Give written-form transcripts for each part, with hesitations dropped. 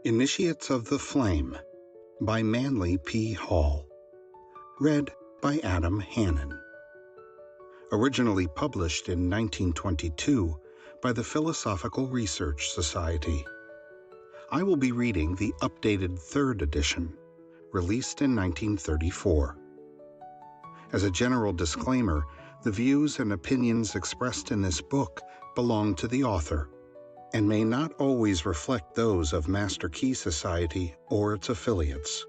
Initiates of the Flame by Manly P. Hall. Read by Adam Hannon. Originally published in 1922 by the Philosophical Research Society. I will be reading the updated 3rd edition, released in 1934. As a general disclaimer, the views and opinions expressed in this book belong to the author and may not always reflect those of Master Key Society or its affiliates.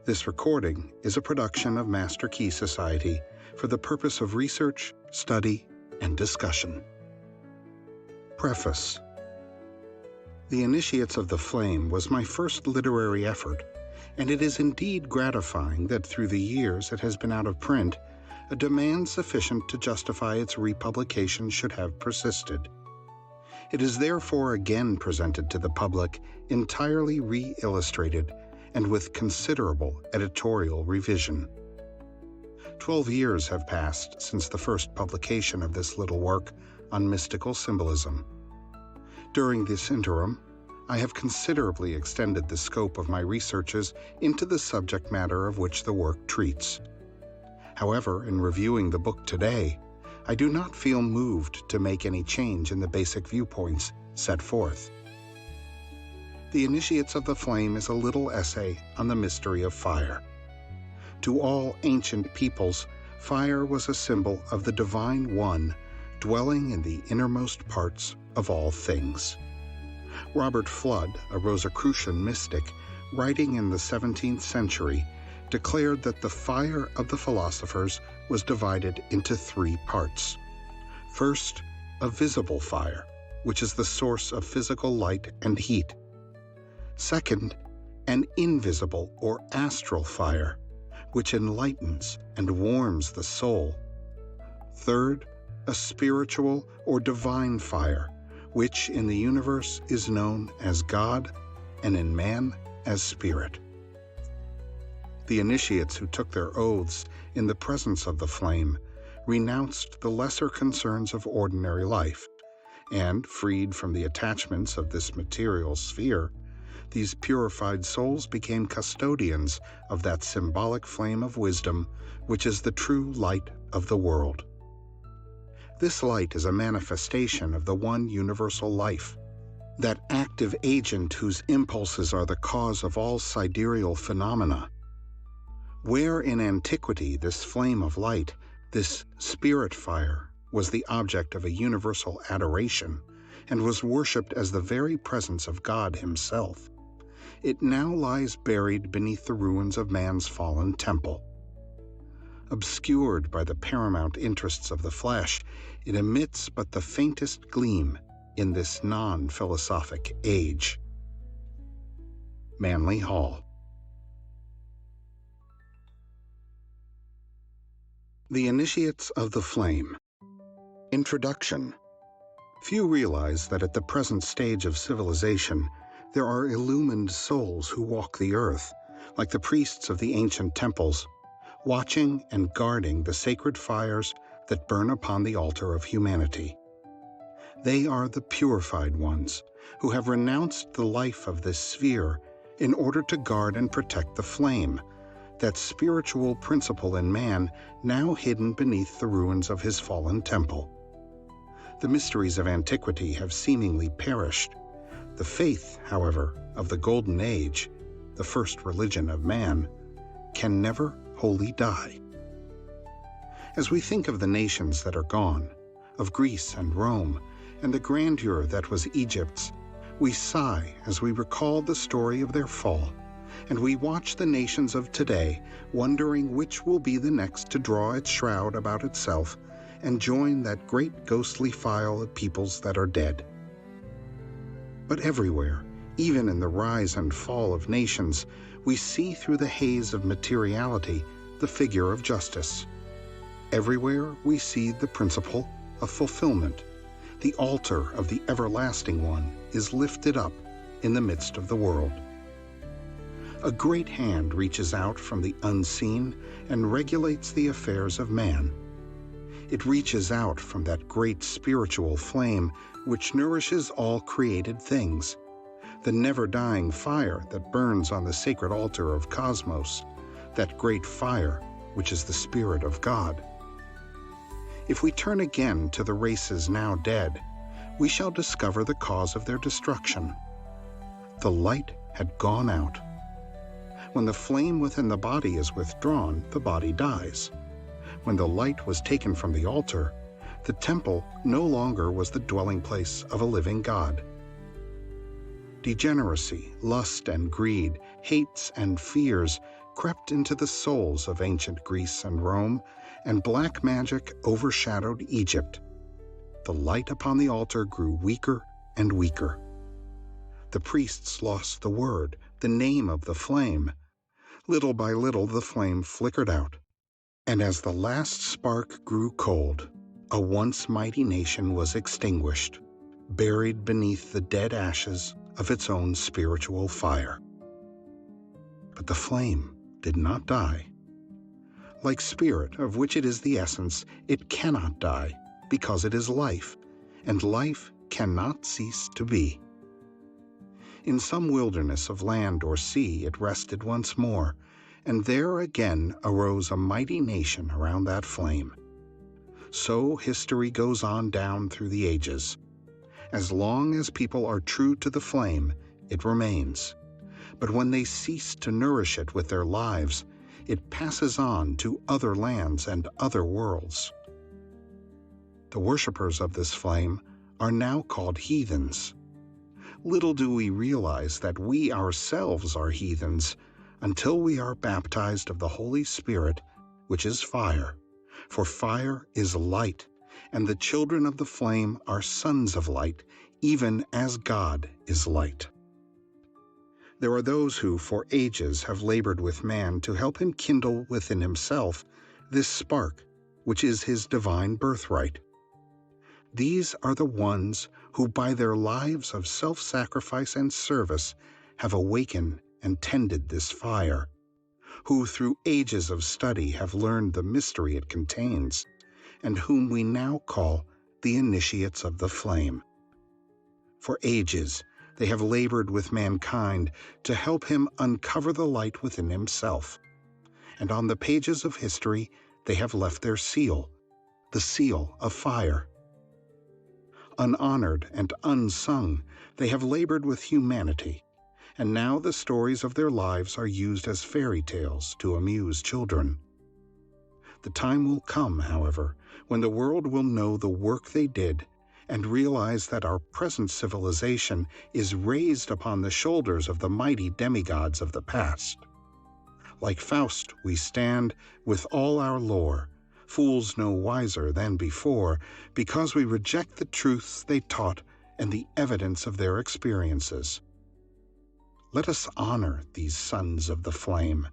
This recording is a production of Master Key Society for the purpose of research, study, and discussion. Preface. The Initiates of the Flame was my first literary effort, and it is indeed gratifying that through the years it has been out of print, a demand sufficient to justify its republication should have persisted. It is therefore again presented to the public entirely re-illustrated and with considerable editorial revision. 12 years have passed since the first publication of this little work on mystical symbolism. During this interim, I have considerably extended the scope of my researches into the subject matter of which the work treats. However, in reviewing the book today, I do not feel moved to make any change in the basic viewpoints set forth. The Initiates of the Flame is a little essay on the mystery of fire. To all ancient peoples, fire was a symbol of the Divine One dwelling in the innermost parts of all things. Robert Fludd, a Rosicrucian mystic, writing in the 17th century, declared that the fire of the philosophers was divided into 3 parts. First, a visible fire, which is the source of physical light and heat. Second, an invisible or astral fire, which enlightens and warms the soul. Third, a spiritual or divine fire, which in the universe is known as God and in man as spirit. The initiates who took their oaths in the presence of the flame renounced the lesser concerns of ordinary life, and, freed from the attachments of this material sphere, these purified souls became custodians of that symbolic flame of wisdom which is the true light of the world. This light is a manifestation of the one universal life, that active agent whose impulses are the cause of all sidereal phenomena. Where in antiquity this flame of light, this spirit fire, was the object of a universal adoration and was worshipped as the very presence of God himself, it now lies buried beneath the ruins of man's fallen temple. Obscured by the paramount interests of the flesh, it emits but the faintest gleam in this non-philosophic age. Manly Hall. The Initiates of the Flame. Introduction. Few realize that at the present stage of civilization, there are illumined souls who walk the earth, like the priests of the ancient temples, watching and guarding the sacred fires that burn upon the altar of humanity. They are the purified ones, who have renounced the life of this sphere in order to guard and protect the flame, that spiritual principle in man now hidden beneath the ruins of his fallen temple. The mysteries of antiquity have seemingly perished. The faith, however, of the Golden Age, the first religion of man, can never wholly die. As we think of the nations that are gone, of Greece and Rome, and the grandeur that was Egypt's, we sigh as we recall the story of their fall, and we watch the nations of today wondering which will be the next to draw its shroud about itself and join that great ghostly file of peoples that are dead. But everywhere, even in the rise and fall of nations, we see through the haze of materiality the figure of justice. Everywhere we see the principle of fulfillment. The altar of the everlasting one is lifted up in the midst of the world. A great hand reaches out from the unseen and regulates the affairs of man. It reaches out from that great spiritual flame which nourishes all created things, the never-dying fire that burns on the sacred altar of cosmos, that great fire which is the Spirit of God. If we turn again to the races now dead, we shall discover the cause of their destruction. The light had gone out. When the flame within the body is withdrawn, the body dies. When the light was taken from the altar, the temple no longer was the dwelling place of a living God. Degeneracy, lust and greed, hates and fears crept into the souls of ancient Greece and Rome, and black magic overshadowed Egypt. The light upon the altar grew weaker and weaker. The priests lost the word, the name of the flame. Little by little the flame flickered out, and as the last spark grew cold, a once mighty nation was extinguished, buried beneath the dead ashes of its own spiritual fire. But the flame did not die. Like spirit, of which it is the essence, it cannot die, because it is life, and life cannot cease to be. In some wilderness of land or sea it rested once more, and there again arose a mighty nation around that flame. So history goes on down through the ages. As long as people are true to the flame, it remains. But when they cease to nourish it with their lives, it passes on to other lands and other worlds. The worshippers of this flame are now called heathens. Little do we realize that we ourselves are heathens until we are baptized of the Holy Spirit, which is fire. For fire is light, and the children of the flame are sons of light, even as God is light. There are those who for ages have labored with man to help him kindle within himself this spark, which is his divine birthright. These are the ones who by their lives of self-sacrifice and service have awakened and tended this fire, who through ages of study have learned the mystery it contains, and whom we now call the initiates of the flame. For ages they have labored with mankind to help him uncover the light within himself, and on the pages of history they have left their seal, the seal of fire. Unhonored and unsung, they have labored with humanity, and now the stories of their lives are used as fairy tales to amuse children. The time will come, however, when the world will know the work they did and realize that our present civilization is raised upon the shoulders of the mighty demigods of the past. Like Faust we stand with all our lore, fools no wiser than before, because we reject the truths they taught and the evidence of their experiences. Let us honor these sons of the flame,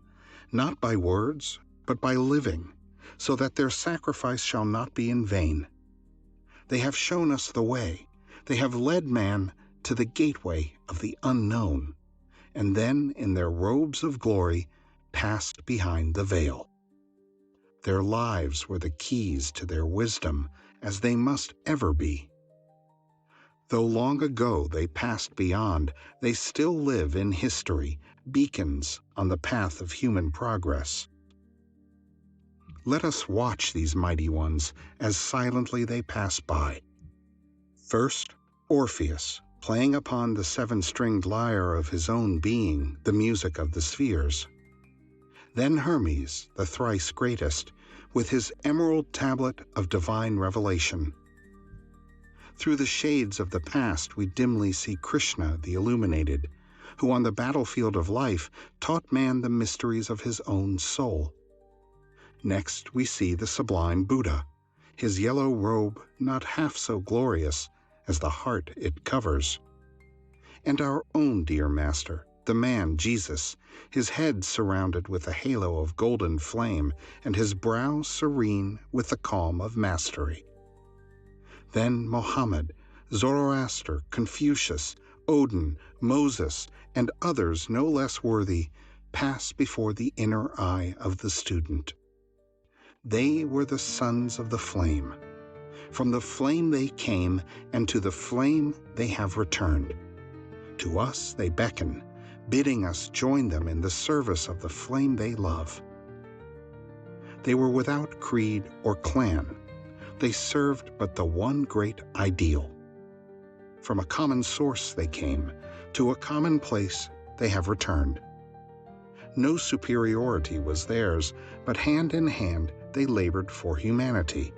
not by words, but by living, so that their sacrifice shall not be in vain. They have shown us the way. They have led man to the gateway of the unknown, and then in their robes of glory passed behind the veil. Their lives were the keys to their wisdom, as they must ever be. Though long ago they passed beyond, they still live in history, beacons on the path of human progress. Let us watch these mighty ones as silently they pass by. First, Orpheus, playing upon the seven-stringed lyre of his own being, the music of the spheres. Then Hermes, the thrice greatest, with his emerald tablet of divine revelation. Through the shades of the past we dimly see Krishna, the illuminated, who on the battlefield of life taught man the mysteries of his own soul. Next we see the sublime Buddha, his yellow robe not half so glorious as the heart it covers. And our own dear master, the man Jesus, his head surrounded with a halo of golden flame, and his brow serene with the calm of mastery. Then Mohammed, Zoroaster, Confucius, Odin, Moses, and others no less worthy pass before the inner eye of the student. They were the sons of the flame. From the flame they came, and to the flame they have returned. To us they beckon, bidding us join them in the service of the flame they love. They were without creed or clan. They served but the one great ideal. From a common source they came, to a common place they have returned. No superiority was theirs, but hand in hand they labored for humanity.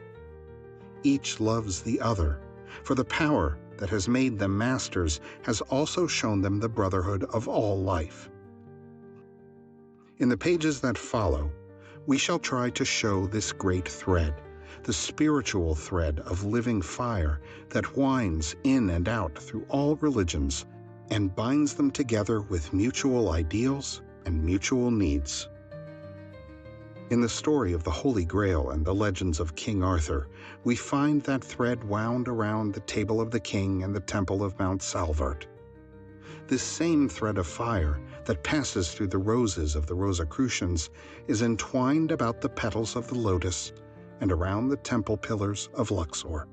Each loves the other, for the power that has made them masters has also shown them the brotherhood of all life. In the pages that follow, we shall try to show this great thread, the spiritual thread of living fire that winds in and out through all religions and binds them together with mutual ideals and mutual needs. In the story of the Holy Grail and the legends of King Arthur, we find that thread wound around the table of the king and the temple of Mount Salvart. This same thread of fire that passes through the roses of the Rosicrucians is entwined about the petals of the lotus and around the temple pillars of Luxor.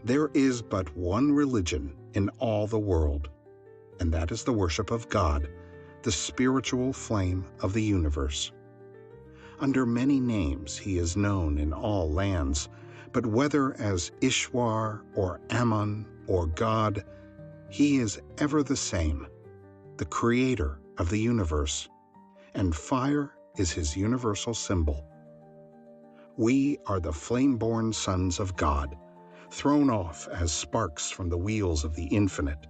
There is but one religion in all the world, and that is the worship of God, the spiritual flame of the universe. Under many names he is known in all lands, but whether as Ishwar or Ammon or God, he is ever the same, the creator of the universe, and fire is his universal symbol. We are the flame-born sons of God, thrown off as sparks from the wheels of the infinite.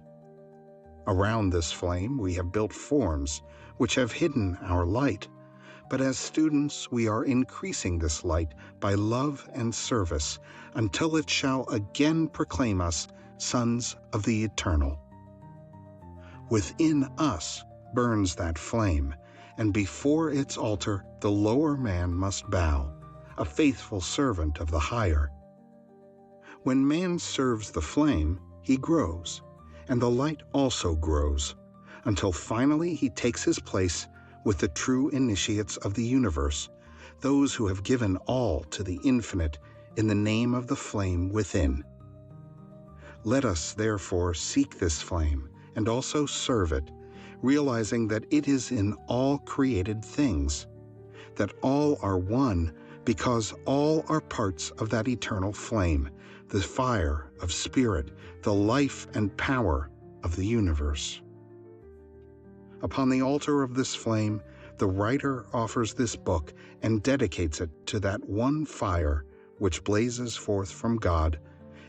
Around this flame we have built forms which have hidden our light, but as students we are increasing this light by love and service until it shall again proclaim us sons of the eternal. Within us burns that flame, and before its altar the lower man must bow, a faithful servant of the higher. When man serves the flame, he grows, and the light also grows, until finally he takes his place with the true initiates of the universe, those who have given all to the infinite in the name of the flame within. Let us therefore seek this flame and also serve it, realizing that it is in all created things, that all are one because all are parts of that eternal flame, the fire of spirit, the life and power of the universe. Upon the altar of this flame, the writer offers this book and dedicates it to that one fire which blazes forth from God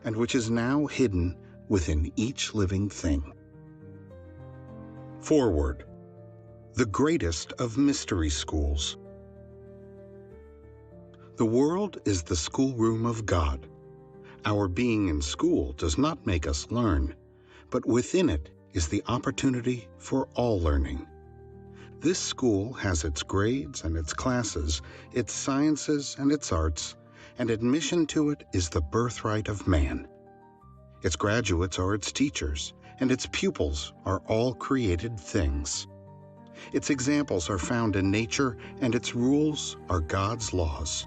and which is now hidden within each living thing. Foreword. The greatest of mystery schools. The world is the schoolroom of God. Our being in school does not make us learn, but within it is the opportunity for all learning. This school has its grades and its classes, its sciences and its arts, and admission to it is the birthright of man. Its graduates are its teachers, and its pupils are all created things. Its examples are found in nature, and its rules are God's laws.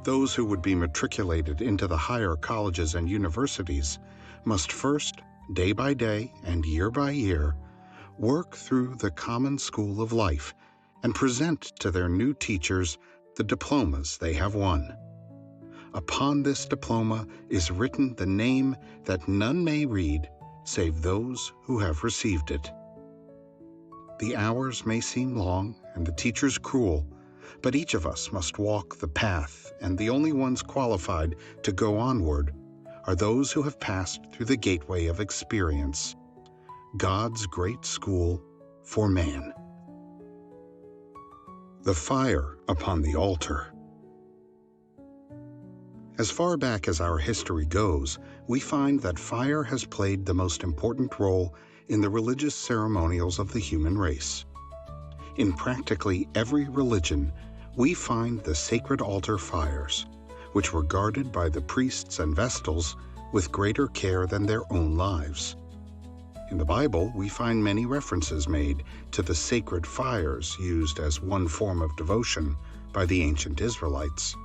Those who would be matriculated into the higher colleges and universities must first, day by day and year by year, work through the common school of life and present to their new teachers the diplomas they have won. Upon this diploma is written the name that none may read save those who have received it. The hours may seem long and the teachers cruel, but each of us must walk the path, and the only ones qualified to go onward are those who have passed through the gateway of experience, God's great school for man. The fire upon the altar. As far back as our history goes, we find that fire has played the most important role in the religious ceremonials of the human race. In practically every religion, we find the sacred altar fires, which were guarded by the priests and vestals with greater care than their own lives. In the Bible, we find many references made to the sacred fires used as one form of devotion by the ancient Israelites.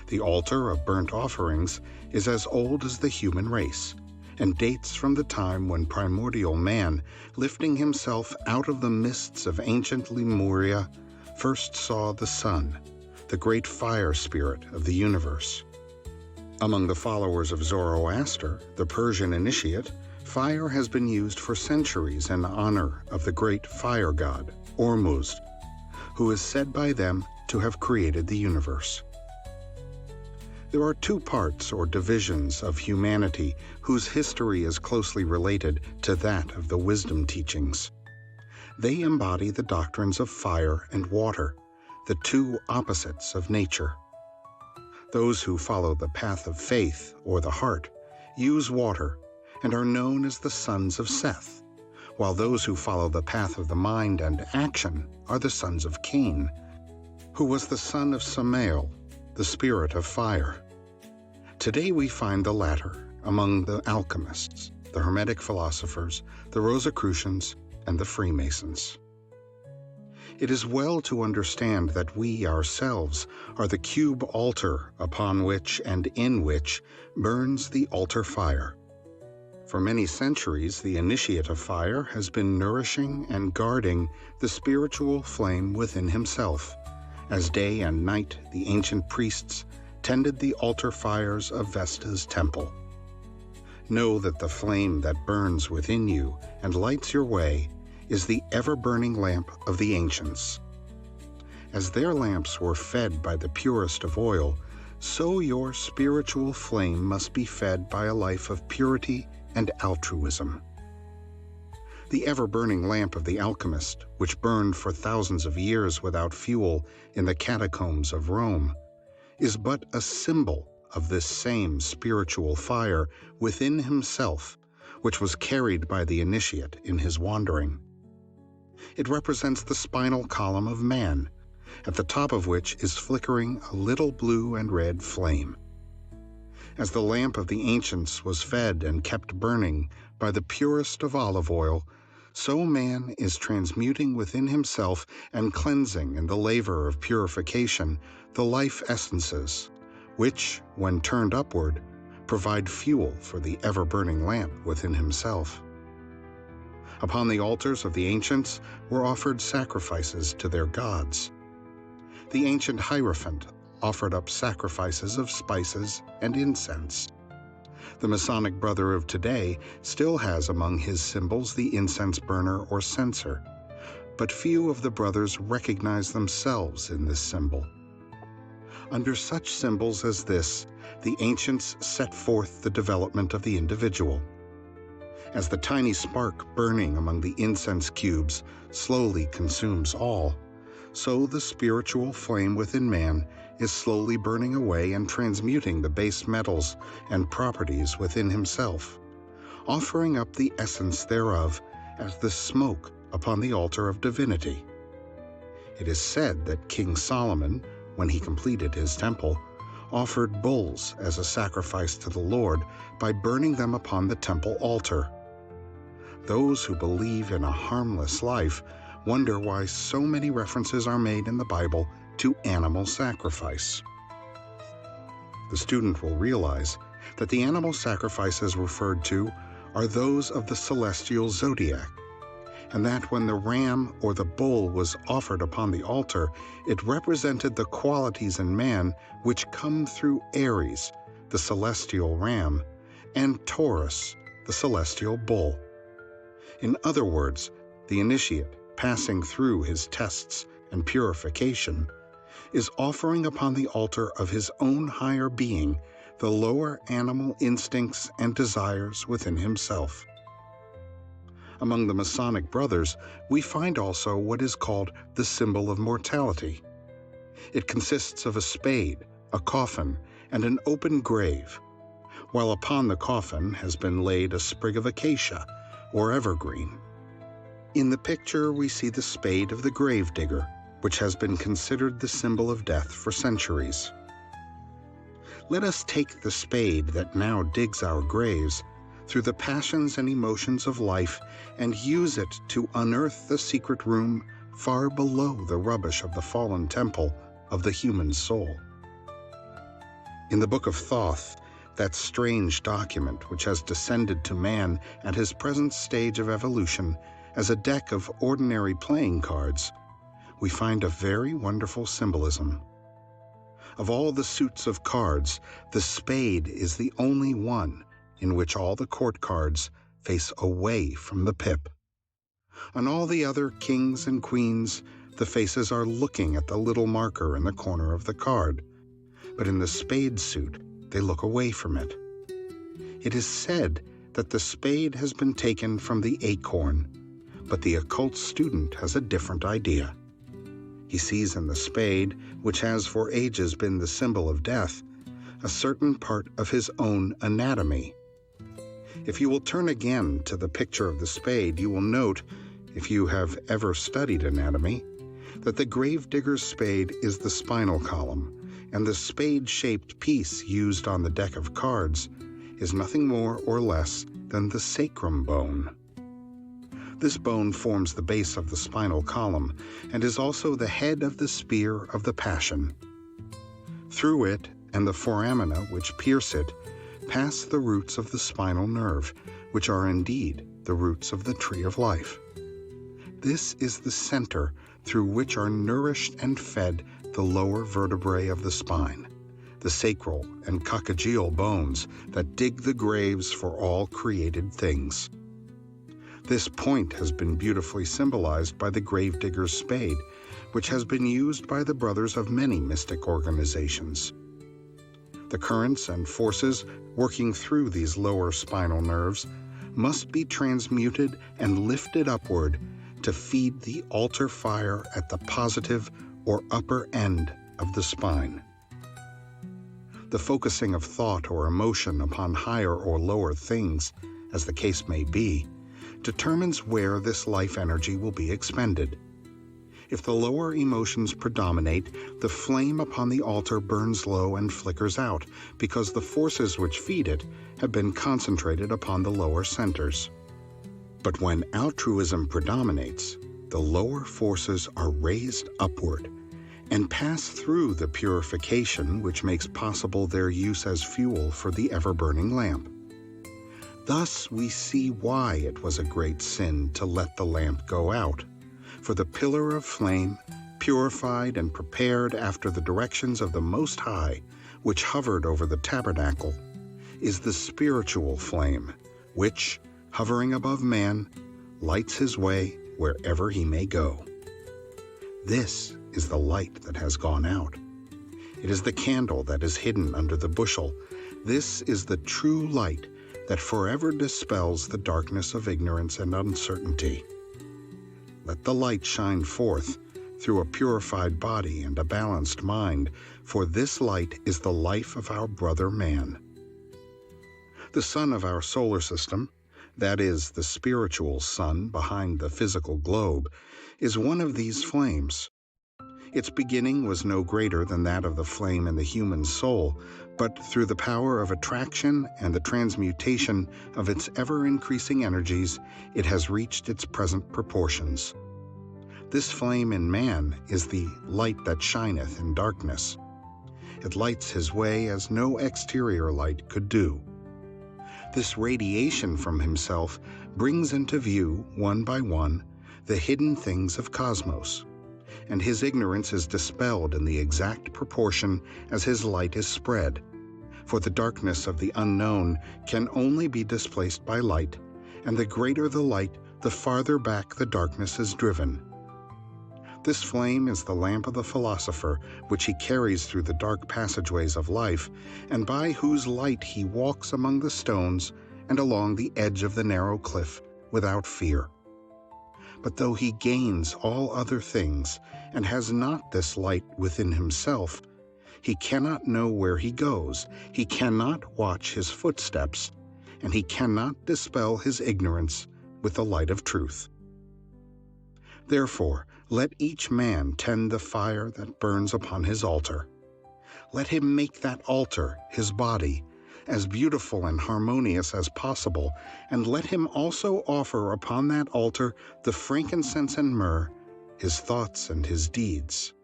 The altar of burnt offerings is as old as the human race, and dates from the time when primordial man, lifting himself out of the mists of ancient Lemuria, first saw the sun, the great fire spirit of the universe. Among the followers of Zoroaster, the Persian initiate, fire has been used for centuries in honor of the great fire god, Ormuzd, who is said by them to have created the universe. There are two parts or divisions of humanity whose history is closely related to that of the wisdom teachings. They embody the doctrines of fire and water, the two opposites of nature. Those who follow the path of faith, or the heart, use water and are known as the sons of Seth, while those who follow the path of the mind and action are the sons of Cain, who was the son of Samael, the spirit of fire. Today we find the latter among the Alchemists, the Hermetic philosophers, the Rosicrucians, and the Freemasons. It is well to understand that we ourselves are the cube altar upon which and in which burns the altar fire. For many centuries, the initiate of fire has been nourishing and guarding the spiritual flame within himself, as day and night the ancient priests tended the altar fires of Vesta's temple. Know that the flame that burns within you and lights your way is the ever-burning lamp of the ancients. As their lamps were fed by the purest of oil, so your spiritual flame must be fed by a life of purity and altruism. The ever-burning lamp of the alchemist, which burned for thousands of years without fuel in the catacombs of Rome, is but a symbol of this same spiritual fire within himself, which was carried by the initiate in his wandering. It represents the spinal column of man, at the top of which is flickering a little blue and red flame. As the lamp of the ancients was fed and kept burning by the purest of olive oil, so man is transmuting within himself and cleansing in the laver of purification the life essences, which, when turned upward, provide fuel for the ever-burning lamp within himself. Upon the altars of the ancients were offered sacrifices to their gods. The ancient Hierophant offered up sacrifices of spices and incense. The Masonic Brother of today still has among his symbols the incense burner or censer, but few of the brothers recognize themselves in this symbol. Under such symbols as this, the ancients set forth the development of the individual. As the tiny spark burning among the incense cubes slowly consumes all, so the spiritual flame within man is slowly burning away and transmuting the base metals and properties within himself, offering up the essence thereof as the smoke upon the altar of divinity. It is said that King Solomon, when he completed his temple, offered bulls as a sacrifice to the Lord by burning them upon the temple altar. Those who believe in a harmless life wonder why so many references are made in the Bible to animal sacrifice. The student will realize that the animal sacrifices referred to are those of the celestial zodiac, and that when the ram or the bull was offered upon the altar, it represented the qualities in man which come through Aries, the celestial ram, and Taurus, the celestial bull. In other words, the initiate, passing through his tests and purification, is offering upon the altar of his own higher being the lower animal instincts and desires within himself. Among the Masonic brothers, we find also what is called the symbol of mortality. It consists of a spade, a coffin, and an open grave, while upon the coffin has been laid a sprig of acacia, or evergreen. In the picture we see the spade of the gravedigger, which has been considered the symbol of death for centuries. Let us take the spade that now digs our graves through the passions and emotions of life and use it to unearth the secret room far below the rubbish of the fallen temple of the human soul. In the Book of Thoth, that strange document which has descended to man at his present stage of evolution as a deck of ordinary playing cards, we find a very wonderful symbolism. Of all the suits of cards, the spade is the only one in which all the court cards face away from the pip. On all the other kings and queens, the faces are looking at the little marker in the corner of the card, but in the spade suit, they look away from it. It is said that the spade has been taken from the acorn, but the occult student has a different idea. He sees in the spade, which has for ages been the symbol of death, a certain part of his own anatomy. If you will turn again to the picture of the spade, you will note, if you have ever studied anatomy, that the gravedigger's spade is the spinal column, and the spade-shaped piece used on the deck of cards is nothing more or less than the sacrum bone. This bone forms the base of the spinal column and is also the head of the spear of the passion. Through it and the foramina which pierce it pass the roots of the spinal nerve, which are indeed the roots of the tree of life. This is the center through which are nourished and fed the lower vertebrae of the spine, the sacral and coccygeal bones that dig the graves for all created things. This point has been beautifully symbolized by the gravedigger's spade, which has been used by the brothers of many mystic organizations. The currents and forces working through these lower spinal nerves must be transmuted and lifted upward to feed the altar fire at the positive or upper end of the spine. The focusing of thought or emotion upon higher or lower things, as the case may be, determines where this life energy will be expended. If the lower emotions predominate, the flame upon the altar burns low and flickers out, because the forces which feed it have been concentrated upon the lower centers. But when altruism predominates, the lower forces are raised upward and pass through the purification which makes possible their use as fuel for the ever-burning lamp. Thus we see why it was a great sin to let the lamp go out, for the pillar of flame, purified and prepared after the directions of the Most High, which hovered over the tabernacle, is the spiritual flame, which, hovering above man, lights his way wherever he may go. This is the light that has gone out. It is the candle that is hidden under the bushel. This is the true light that forever dispels the darkness of ignorance and uncertainty. Let the light shine forth through a purified body and a balanced mind, for this light is the life of our brother man. The sun of our solar system, that is, the spiritual sun behind the physical globe, is one of these flames. Its beginning was no greater than that of the flame in the human soul, but through the power of attraction and the transmutation of its ever-increasing energies, it has reached its present proportions. This flame in man is the light that shineth in darkness. It lights his way as no exterior light could do. This radiation from himself brings into view, one by one, the hidden things of cosmos, and his ignorance is dispelled in the exact proportion as his light is spread, for the darkness of the unknown can only be displaced by light, and the greater the light, the farther back the darkness is driven. This flame is the lamp of the philosopher, which he carries through the dark passageways of life, and by whose light he walks among the stones and along the edge of the narrow cliff without fear. But though he gains all other things and has not this light within himself, he cannot know where he goes, he cannot watch his footsteps, and he cannot dispel his ignorance with the light of truth. Therefore, let each man tend the fire that burns upon his altar. Let him make that altar, his body, as beautiful and harmonious as possible, and let him also offer upon that altar the frankincense and myrrh, his thoughts and his deeds.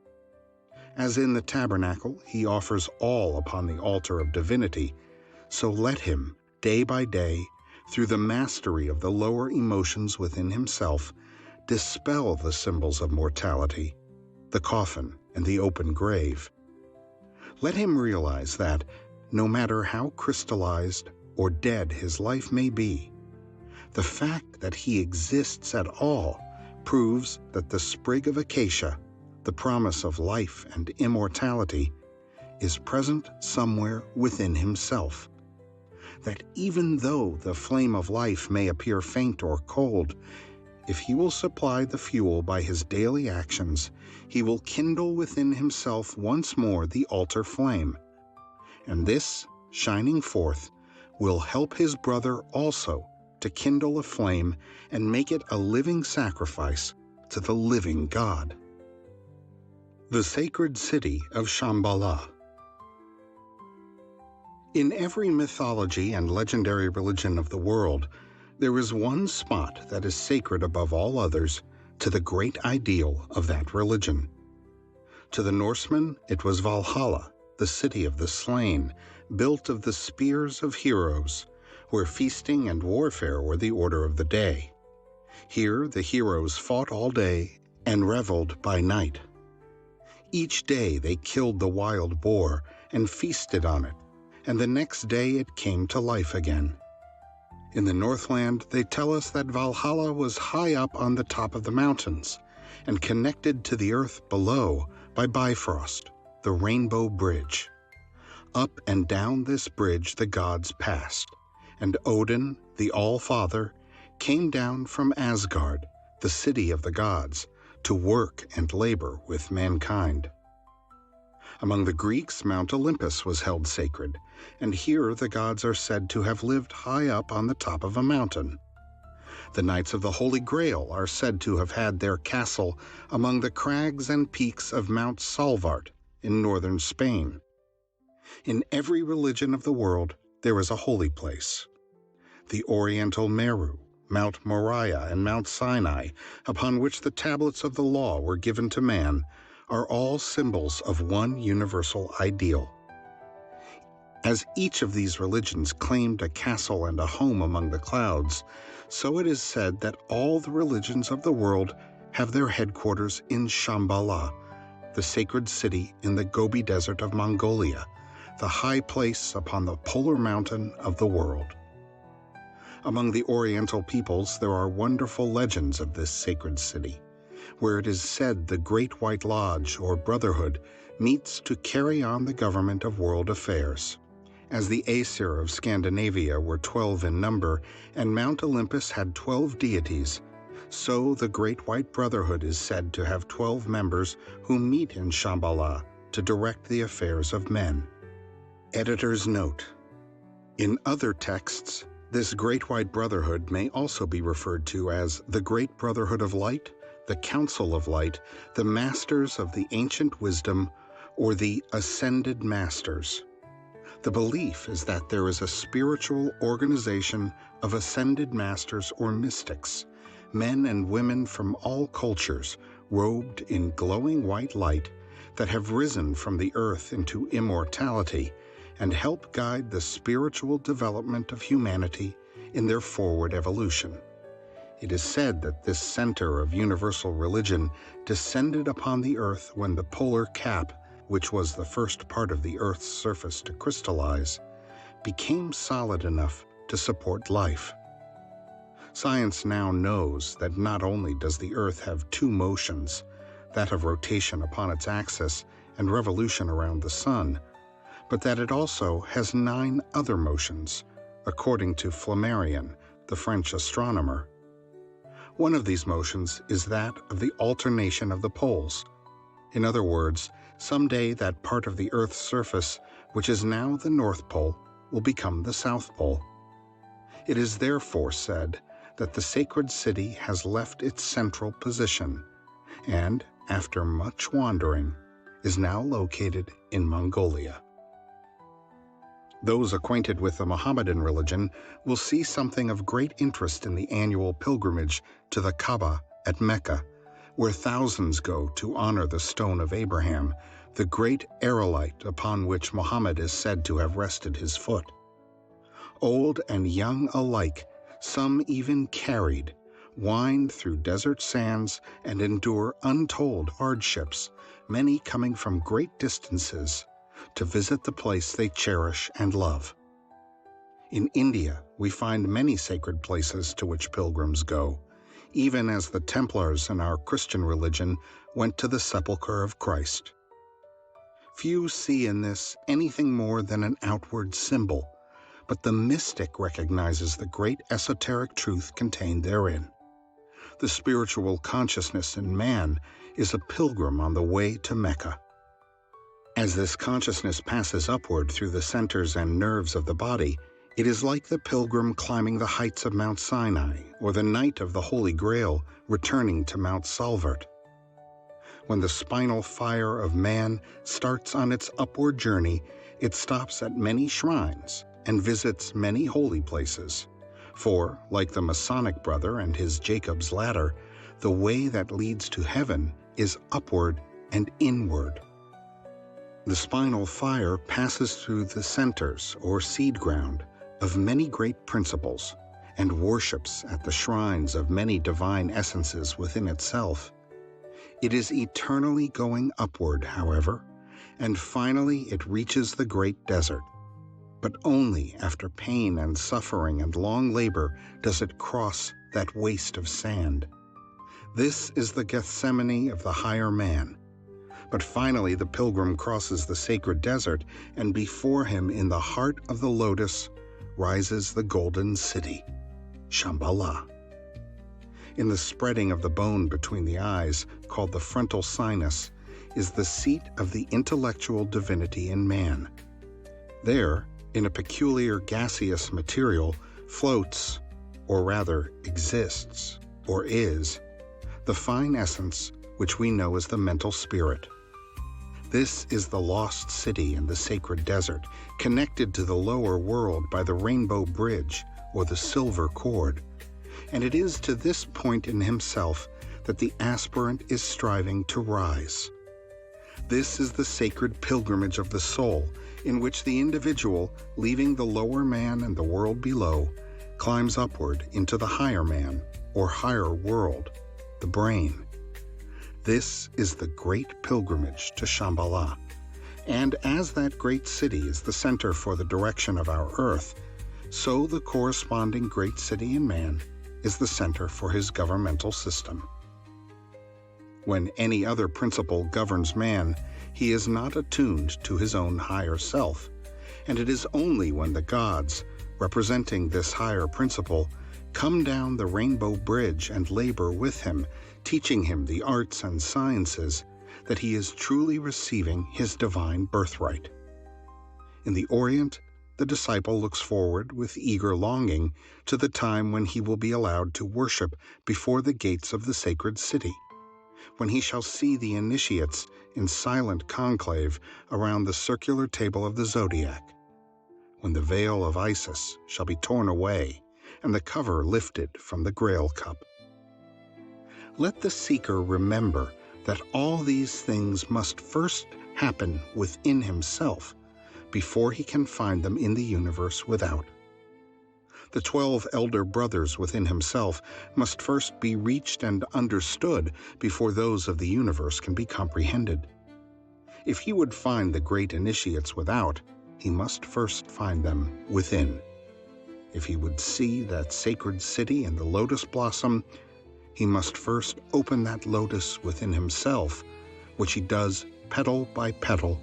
As in the tabernacle he offers all upon the altar of divinity, So let him, day by day, through the mastery of the lower emotions within himself, dispel the symbols of mortality, the coffin and the open grave. Let him realize that, no matter how crystallized or dead his life may be, the fact that he exists at all proves that the sprig of acacia, the promise of life and immortality, is present somewhere within himself. That even though the flame of life may appear faint or cold, if he will supply the fuel by his daily actions, he will kindle within himself once more the altar flame. And this, shining forth, will help his brother also to kindle a flame and make it a living sacrifice to the living God. The Sacred City of Shamballa. In every mythology and legendary religion of the world, there is one spot that is sacred above all others to the great ideal of that religion. To the Norsemen, it was Valhalla, the city of the slain, built of the spears of heroes, where feasting and warfare were the order of the day. Here the heroes fought all day and reveled by night. Each day they killed the wild boar and feasted on it, and the next day it came to life again. In the Northland, they tell us that Valhalla was high up on the top of the mountains and connected to the earth below by Bifrost, the Rainbow Bridge. Up and down this bridge the gods passed, and Odin, the All-Father, came down from Asgard, the city of the gods, to work and labor with mankind. Among the Greeks, Mount Olympus was held sacred, and here the gods are said to have lived high up on the top of a mountain. The Knights of the Holy Grail are said to have had their castle among the crags and peaks of Mount Salvart in northern Spain. In every religion of the world, there is a holy place. The Oriental Meru, Mount Moriah, and Mount Sinai, upon which the tablets of the law were given to man, are all symbols of one universal ideal. As each of these religions claimed a castle and a home among the clouds, so it is said that all the religions of the world have their headquarters in Shamballa, the sacred city in the Gobi Desert of Mongolia, the high place upon the polar mountain of the world. Among the Oriental peoples there are wonderful legends of this sacred city, where it is said the Great White Lodge, or Brotherhood, meets to carry on the government of world affairs. As the Aesir of Scandinavia were 12 in number, and Mount Olympus had 12 deities, so the Great White Brotherhood is said to have 12 members who meet in Shamballa to direct the affairs of men. Editor's note: in other texts, this Great White Brotherhood may also be referred to as the Great Brotherhood of Light, the Council of Light, the Masters of the Ancient Wisdom, or the Ascended Masters. The belief is that there is a spiritual organization of ascended masters or mystics, men and women from all cultures, robed in glowing white light, that have risen from the earth into immortality and help guide the spiritual development of humanity in their forward evolution. It is said that this center of universal religion descended upon the earth when the polar cap, which was the first part of the earth's surface to crystallize, became solid enough to support life. Science now knows that not only does the earth have two motions, that of rotation upon its axis and revolution around the sun, but that it also has 9 other motions, according to Flammarion, the French astronomer. One of these motions is that of the alternation of the poles. In other words, someday that part of the Earth's surface, which is now the North Pole, will become the South Pole. It is therefore said that the sacred city has left its central position, and, after much wandering, is now located in Mongolia. Those acquainted with the Mohammedan religion will see something of great interest in the annual pilgrimage to the Kaaba at Mecca, where thousands go to honor the Stone of Abraham, the great aerolite upon which Muhammad is said to have rested his foot. Old and young alike, some even carried, wind through desert sands and endure untold hardships, many coming from great distances to visit the place they cherish and love. In India, we find many sacred places to which pilgrims go, even as the Templars in our Christian religion went to the sepulchre of Christ. Few see in this anything more than an outward symbol, but the mystic recognizes the great esoteric truth contained therein. The spiritual consciousness in man is a pilgrim on the way to Mecca. As this consciousness passes upward through the centers and nerves of the body, it is like the pilgrim climbing the heights of Mount Sinai or the knight of the Holy Grail returning to Mount Salvert. When the spinal fire of man starts on its upward journey, it stops at many shrines and visits many holy places. For, like the Masonic brother and his Jacob's ladder, the way that leads to heaven is upward and inward. The spinal fire passes through the centers, or seed ground, of many great principles, and worships at the shrines of many divine essences within itself. It is eternally going upward, however, and finally it reaches the great desert. But only after pain and suffering and long labor does it cross that waste of sand. This is the Gethsemane of the higher man. But finally the pilgrim crosses the sacred desert, and before him in the heart of the lotus rises the golden city, Shamballa. In the spreading of the bone between the eyes, called the frontal sinus, is the seat of the intellectual divinity in man. There, in a peculiar gaseous material, floats, or rather exists, or is, the fine essence which we know as the mental spirit. This is the lost city in the sacred desert, connected to the lower world by the rainbow bridge or the silver cord. And it is to this point in himself that the aspirant is striving to rise. This is the sacred pilgrimage of the soul, in which the individual, leaving the lower man and the world below, climbs upward into the higher man, or higher world, the brain. This is the great pilgrimage to Shambhala. And as that great city is the center for the direction of our earth, so the corresponding great city in man is the center for his governmental system. When any other principle governs man, he is not attuned to his own higher self, and it is only when the gods, representing this higher principle, come down the rainbow bridge and labor with him, teaching him the arts and sciences, that he is truly receiving his divine birthright. In the Orient, the disciple looks forward with eager longing to the time when he will be allowed to worship before the gates of the sacred city, when he shall see the initiates in silent conclave around the circular table of the zodiac, when the veil of Isis shall be torn away and the cover lifted from the Grail cup. Let the seeker remember that all these things must first happen within himself before he can find them in the universe without. The 12 elder brothers within himself must first be reached and understood before those of the universe can be comprehended. If he would find the great initiates without, he must first find them within. If he would see that sacred city in the lotus blossom, he must first open that lotus within himself, which he does petal by petal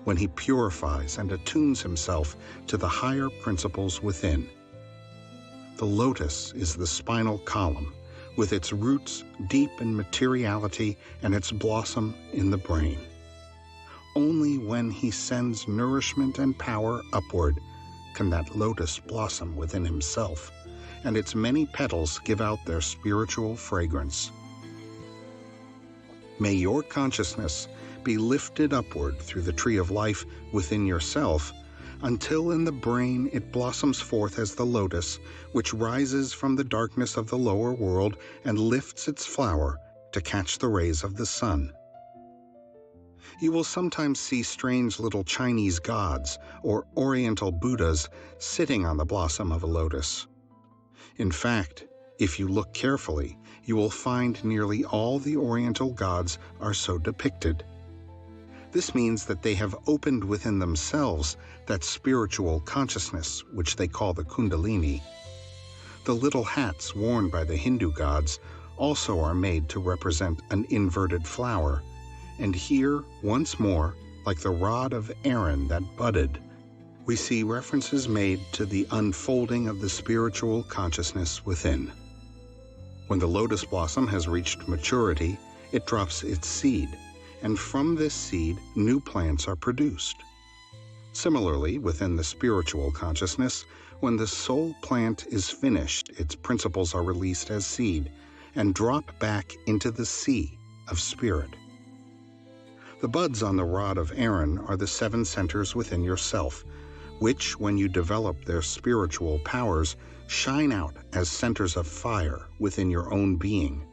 when he purifies and attunes himself to the higher principles within. The lotus is the spinal column, with its roots deep in materiality and its blossom in the brain. Only when he sends nourishment and power upward can that lotus blossom within himself, and its many petals give out their spiritual fragrance. May your consciousness be lifted upward through the tree of life within yourself, until in the brain it blossoms forth as the lotus, which rises from the darkness of the lower world and lifts its flower to catch the rays of the sun. You will sometimes see strange little Chinese gods or Oriental Buddhas sitting on the blossom of a lotus. In fact, if you look carefully, you will find nearly all the Oriental gods are so depicted. This means that they have opened within themselves that spiritual consciousness which they call the Kundalini. The little hats worn by the Hindu gods also are made to represent an inverted flower, and here, once more, like the rod of Aaron that budded, we see references made to the unfolding of the spiritual consciousness within. When the lotus blossom has reached maturity, it drops its seed, and from this seed, new plants are produced. Similarly, within the spiritual consciousness, when the soul plant is finished, its principles are released as seed and drop back into the sea of spirit. The buds on the rod of Aaron are the 7 centers within yourself, which, when you develop their spiritual powers, shine out as centers of fire within your own being.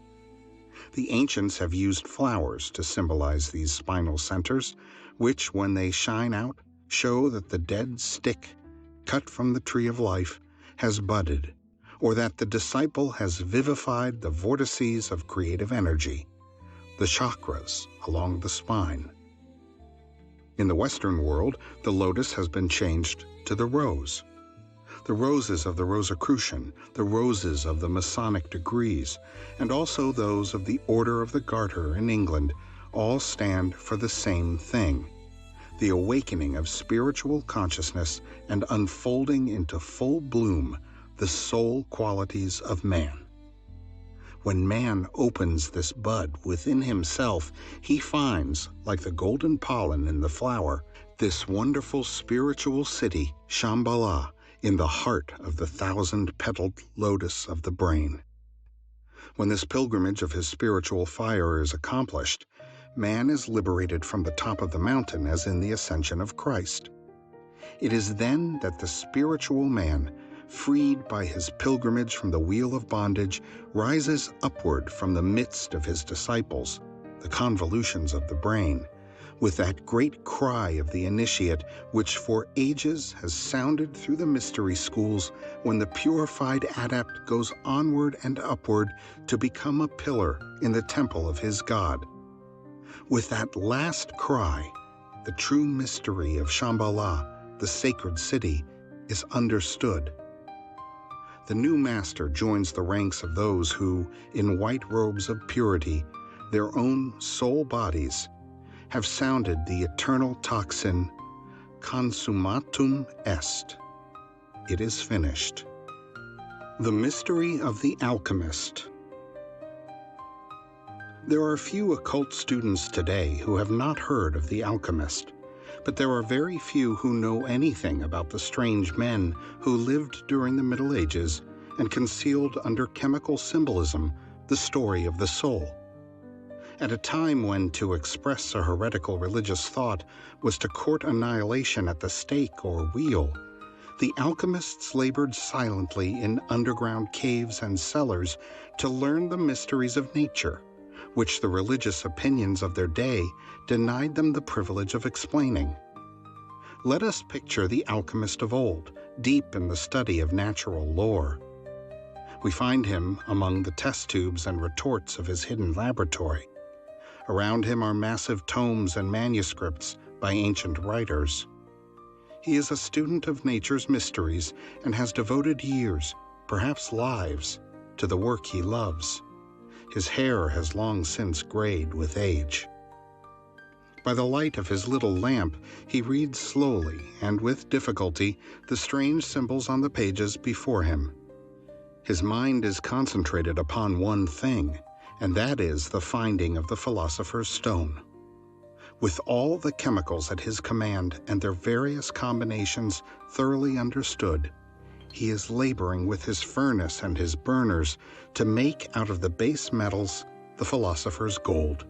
The ancients have used flowers to symbolize these spinal centers, which, when they shine out, show that the dead stick, cut from the tree of life, has budded, or that the disciple has vivified the vortices of creative energy, the chakras along the spine. In the Western world, the lotus has been changed to the rose. The roses of the Rosicrucian, the roses of the Masonic degrees, and also those of the Order of the Garter in England all stand for the same thing: the awakening of spiritual consciousness and unfolding into full bloom the soul qualities of man. When man opens this bud within himself, he finds, like the golden pollen in the flower, this wonderful spiritual city, Shamballa, in the heart of the 1,000-petaled lotus of the brain. When this pilgrimage of his spiritual fire is accomplished, man is liberated from the top of the mountain as in the ascension of Christ. It is then that the spiritual man, freed by his pilgrimage from the wheel of bondage, rises upward from the midst of his disciples, the convolutions of the brain, with that great cry of the initiate which for ages has sounded through the mystery schools when the purified adept goes onward and upward to become a pillar in the temple of his God. With that last cry, the true mystery of Shamballa, the sacred city, is understood. The new master joins the ranks of those who, in white robes of purity, their own soul bodies, have sounded the eternal tocsin, consummatum est. It is finished. The mystery of the alchemist. There are few occult students today who have not heard of the alchemist, but there are very few who know anything about the strange men who lived during the Middle Ages and concealed under chemical symbolism the story of the soul. At a time when to express a heretical religious thought was to court annihilation at the stake or wheel, the alchemists labored silently in underground caves and cellars to learn the mysteries of nature, which the religious opinions of their day denied them the privilege of explaining. Let us picture the alchemist of old, deep in the study of natural lore. We find him among the test tubes and retorts of his hidden laboratory. Around him are massive tomes and manuscripts by ancient writers. He is a student of nature's mysteries and has devoted years, perhaps lives, to the work he loves. His hair has long since grayed with age. By the light of his little lamp, he reads slowly and with difficulty the strange symbols on the pages before him. His mind is concentrated upon one thing, and that is the finding of the philosopher's stone. With all the chemicals at his command and their various combinations thoroughly understood, he is laboring with his furnace and his burners to make out of the base metals the philosopher's gold.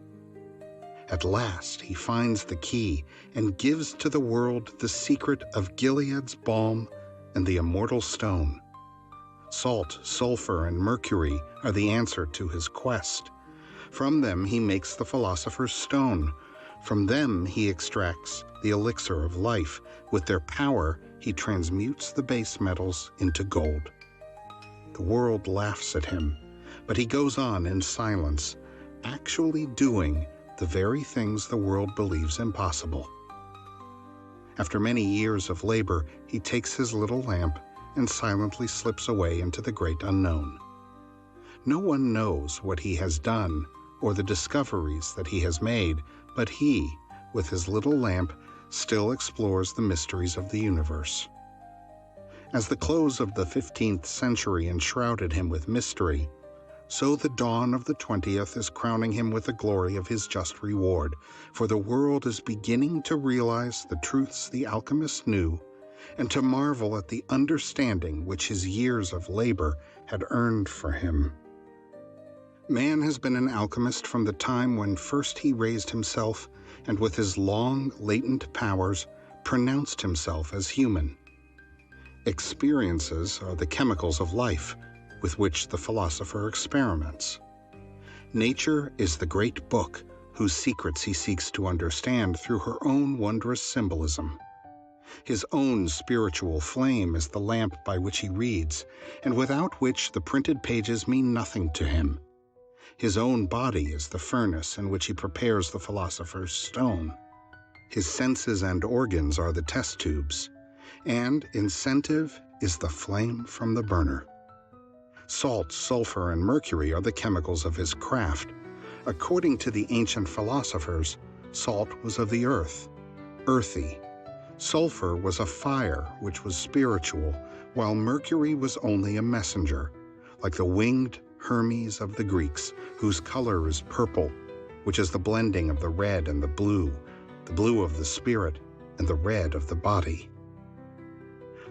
At last he finds the key and gives to the world the secret of Gilead's balm and the immortal stone. Salt, sulfur, and mercury are the answer to his quest. From them he makes the philosopher's stone, From them he extracts the elixir of life. With their power, he transmutes the base metals into gold. The world laughs at him, but he goes on in silence, actually doing the very things the world believes impossible. After many years of labor, he takes his little lamp and silently slips away into the great unknown. No one knows what he has done or the discoveries that he has made, but he, with his little lamp, still explores the mysteries of the universe. As the close of the 15th century enshrouded him with mystery, so the dawn of the 20th is crowning him with the glory of his just reward, for the world is beginning to realize the truths the alchemist knew, and to marvel at the understanding which his years of labor had earned for him. Man has been an alchemist from the time when first he raised himself, and with his long, latent powers, pronounced himself as human. Experiences are the chemicals of life, with which the philosopher experiments. Nature is the great book whose secrets he seeks to understand through her own wondrous symbolism. His own spiritual flame is the lamp by which he reads, and without which the printed pages mean nothing to him. His own body is the furnace in which he prepares the philosopher's stone. His senses and organs are the test tubes, and incentive is the flame from the burner. Salt, sulfur, and mercury are the chemicals of his craft. According to the ancient philosophers, salt was of the earth, earthy. Sulfur was a fire, which was spiritual, while mercury was only a messenger, like the winged Hermes of the Greeks, whose color is purple, which is the blending of the red and the blue of the spirit and the red of the body.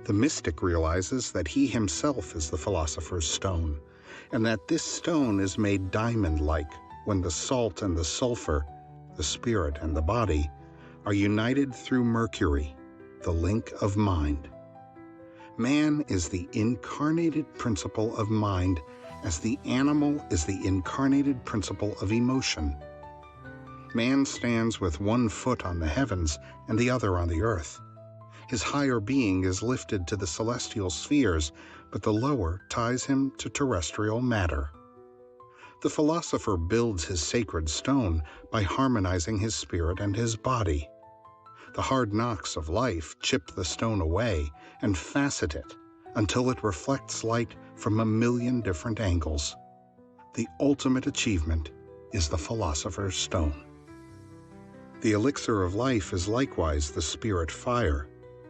The mystic realizes that he himself is the philosopher's stone, and that this stone is made diamond-like when the salt and the sulfur, the spirit and the body, are united through mercury, the link of mind. Man is the incarnated principle of mind, as the animal is the incarnated principle of emotion. Man stands with one foot on the heavens and the other on the earth. His higher being is lifted to the celestial spheres, but the lower ties him to terrestrial matter. The philosopher builds his sacred stone by harmonizing his spirit and his body. The hard knocks of life chip the stone away and facet it until it reflects light from a million different angles. The ultimate achievement is the philosopher's stone. The elixir of life is likewise the spirit fire,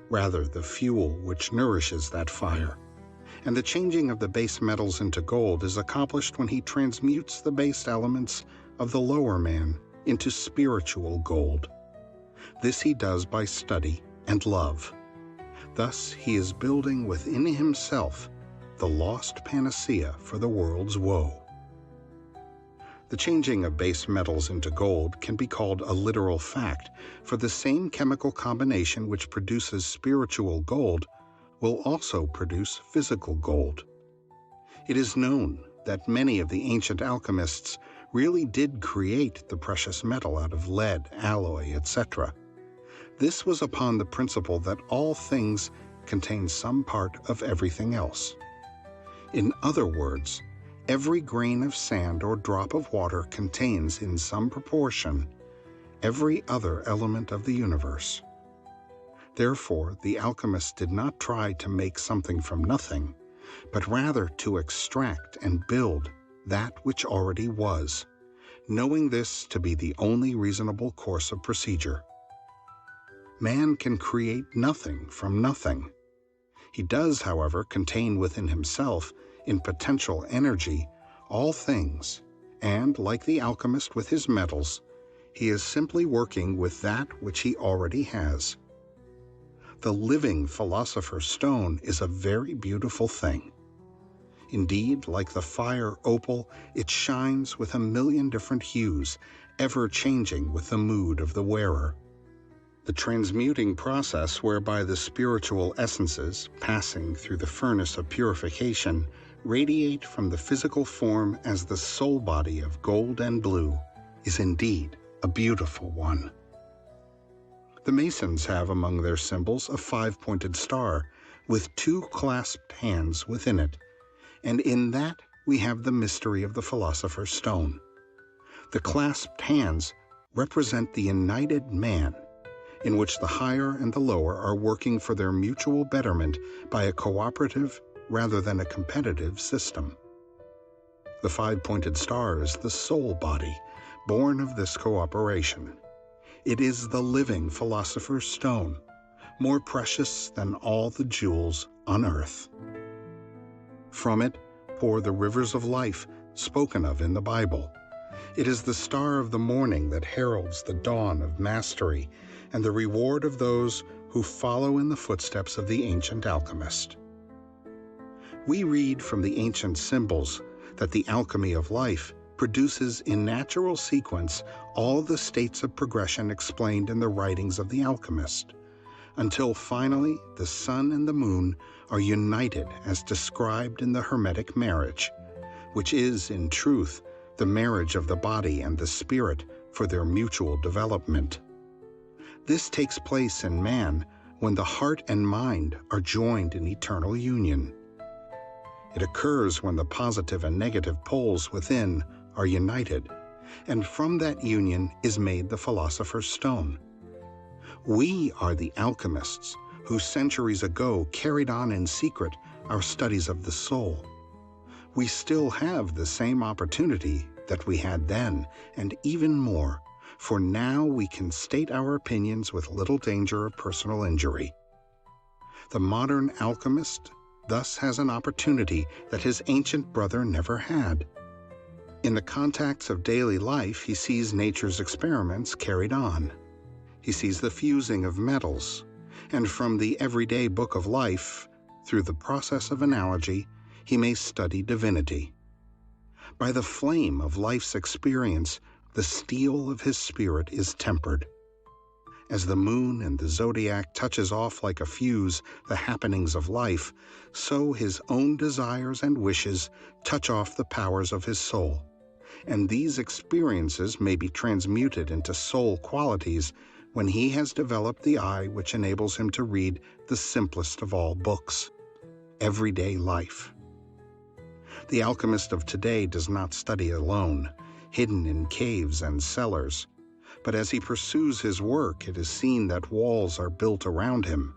rather the fuel which nourishes that fire. And the changing of the base metals into gold is accomplished when he transmutes the base elements of the lower man into spiritual gold. This he does by study and love. Thus he is building within himself the lost panacea for the world's woe. The changing of base metals into gold can be called a literal fact, for the same chemical combination which produces spiritual gold will also produce physical gold. It is known that many of the ancient alchemists really did create the precious metal out of lead, alloy, etc. This was upon the principle that all things contain some part of everything else. In other words, every grain of sand or drop of water contains in some proportion every other element of the universe. Therefore, the alchemist did not try to make something from nothing, but rather to extract and build that which already was, knowing this to be the only reasonable course of procedure. Man can create nothing from nothing. He does, however, contain within himself, in potential energy, all things, and, like the alchemist with his metals, he is simply working with that which he already has. The living philosopher's stone is a very beautiful thing. Indeed, like the fire opal, it shines with a million different hues, ever changing with the mood of the wearer. The transmuting process whereby the spiritual essences, passing through the furnace of purification, radiate from the physical form as the soul body of gold and blue, is indeed a beautiful one. The Masons have among their symbols a five-pointed star with two clasped hands within it, and in that we have the mystery of the Philosopher's Stone. The clasped hands represent the united man, in which the higher and the lower are working for their mutual betterment by a cooperative rather than a competitive system. The five-pointed star is the soul body, born of this cooperation. It is the living Philosopher's Stone, more precious than all the jewels on earth. From it pour the rivers of life spoken of in the Bible. It is the star of the morning that heralds the dawn of mastery and the reward of those who follow in the footsteps of the ancient alchemist. We read from the ancient symbols that the alchemy of life produces in natural sequence all the states of progression explained in the writings of the alchemist, until finally the sun and the moon are united as described in the Hermetic marriage, which is, in truth, the marriage of the body and the spirit for their mutual development. This takes place in man when the heart and mind are joined in eternal union. It occurs when the positive and negative poles within are united, and from that union is made the Philosopher's Stone. We are the alchemists who centuries ago carried on in secret our studies of the soul. We still have the same opportunity that we had then, and even more, for now we can state our opinions with little danger of personal injury. The modern alchemist thus has an opportunity that his ancient brother never had. In the contacts of daily life, he sees nature's experiments carried on. He sees the fusing of metals, and from the everyday book of life, through the process of analogy, he may study divinity. By the flame of life's experience, the steel of his spirit is tempered. As the moon and the zodiac touches off like a fuse the happenings of life, so his own desires and wishes touch off the powers of his soul. And these experiences may be transmuted into soul qualities when he has developed the eye which enables him to read the simplest of all books, everyday life. The alchemist of today does not study alone, hidden in caves and cellars, but as he pursues his work, it is seen that walls are built around him.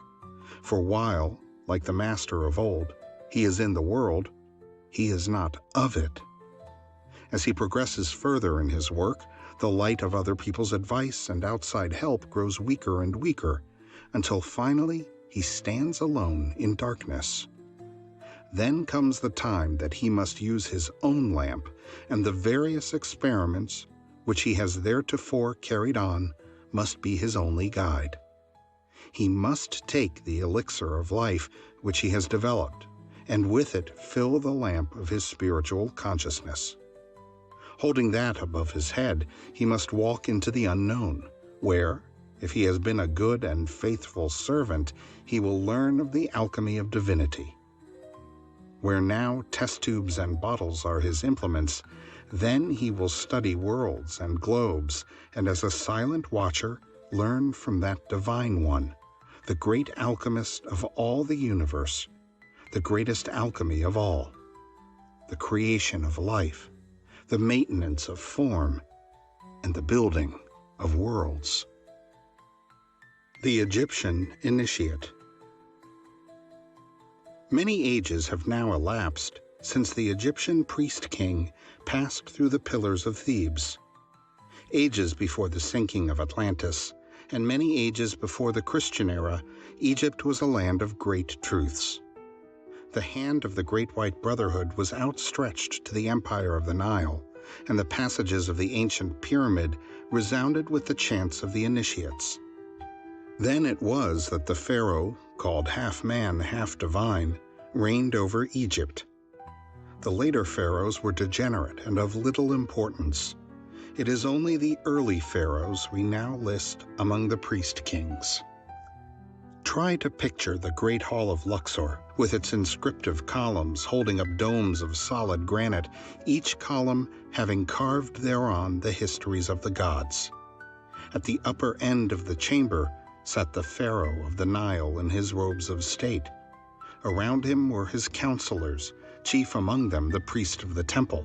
For while, like the master of old, he is in the world, he is not of it. As he progresses further in his work, the light of other people's advice and outside help grows weaker and weaker, until finally he stands alone in darkness. Then comes the time that he must use his own lamp, and the various experiments which he has theretofore carried on must be his only guide. He must take the elixir of life which he has developed, and with it fill the lamp of his spiritual consciousness. Holding that above his head, he must walk into the unknown, where, if he has been a good and faithful servant, he will learn of the alchemy of divinity. Where now test tubes and bottles are his implements, then he will study worlds and globes, and as a silent watcher, learn from that divine one, the great alchemist of all the universe, the greatest alchemy of all, the creation of life, the maintenance of form, and the building of worlds. The Egyptian Initiate. Many ages have now elapsed since the Egyptian priest-king passed through the pillars of Thebes. Ages before the sinking of Atlantis, and many ages before the Christian era, Egypt was a land of great truths. The hand of the Great White Brotherhood was outstretched to the empire of the Nile, and the passages of the ancient pyramid resounded with the chants of the initiates. Then it was that the pharaoh, called half man, half divine, reigned over Egypt. The later pharaohs were degenerate and of little importance. It is only the early pharaohs we now list among the priest kings. Try to picture the Great Hall of Luxor, with its inscriptive columns holding up domes of solid granite, each column having carved thereon the histories of the gods. At the upper end of the chamber, sat the Pharaoh of the Nile in his robes of state. Around him were his counselors, chief among them the priest of the temple.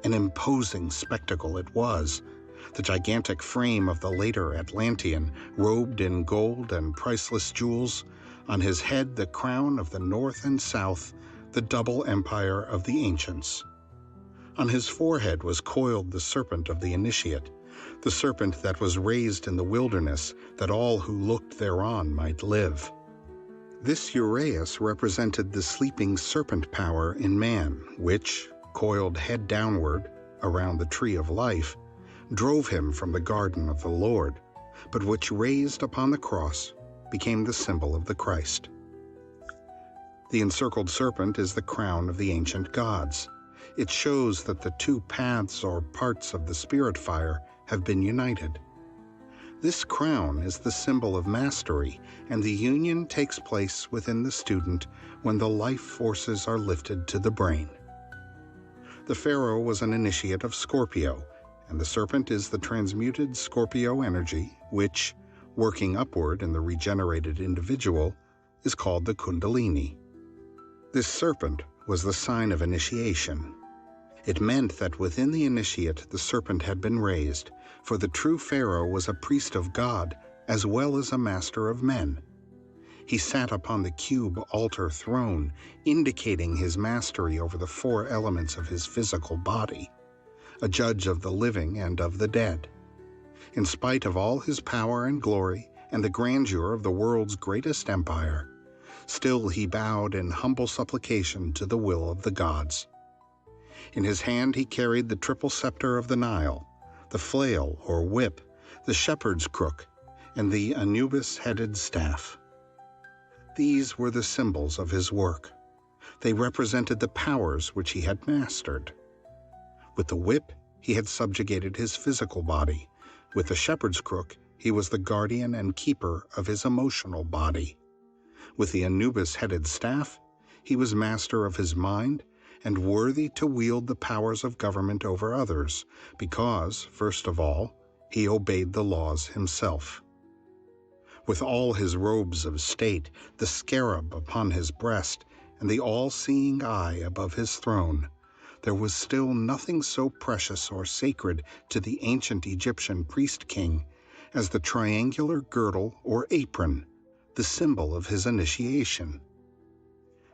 An imposing spectacle it was, the gigantic frame of the later Atlantean, robed in gold and priceless jewels, on his head the crown of the North and South, the double empire of the ancients. On his forehead was coiled the serpent of the initiate, the serpent that was raised in the wilderness, that all who looked thereon might live. This uraeus represented the sleeping serpent power in man, which, coiled head downward around the tree of life, drove him from the garden of the Lord, but which, raised upon the cross, became the symbol of the Christ. The encircled serpent is the crown of the ancient gods. It shows that the two paths or parts of the spirit fire have been united. This crown is the symbol of mastery, and the union takes place within the student when the life forces are lifted to the brain. The Pharaoh was an initiate of Scorpio, and the serpent is the transmuted Scorpio energy, which, working upward in the regenerated individual, is called the Kundalini. This serpent was the sign of initiation. It meant that within the initiate the serpent had been raised, for the true Pharaoh was a priest of God as well as a master of men. He sat upon the cube altar throne, indicating his mastery over the four elements of his physical body, a judge of the living and of the dead. In spite of all his power and glory and the grandeur of the world's greatest empire, still he bowed in humble supplication to the will of the gods. In his hand he carried the triple scepter of the Nile, the flail or whip, the shepherd's crook, and the Anubis-headed staff. These were the symbols of his work. They represented the powers which he had mastered. With the whip, he had subjugated his physical body. With the shepherd's crook, he was the guardian and keeper of his emotional body. With the Anubis-headed staff, he was master of his mind and worthy to wield the powers of government over others, because, first of all, he obeyed the laws himself. With all his robes of state, the scarab upon his breast, and the all-seeing eye above his throne, there was still nothing so precious or sacred to the ancient Egyptian priest-king as the triangular girdle or apron, the symbol of his initiation.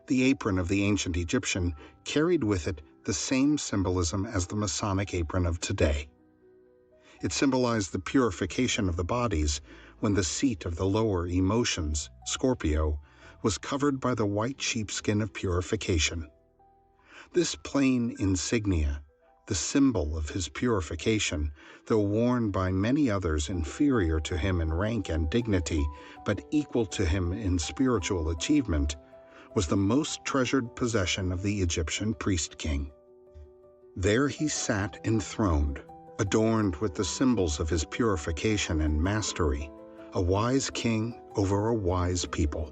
The apron of the ancient Egyptian carried with it the same symbolism as the Masonic apron of today. It symbolized the purification of the bodies when the seat of the lower emotions, Scorpio, was covered by the white sheepskin of purification. This plain insignia, the symbol of his purification, though worn by many others inferior to him in rank and dignity, but equal to him in spiritual achievement, was the most treasured possession of the Egyptian priest-king. There he sat enthroned, adorned with the symbols of his purification and mastery, a wise king over a wise people.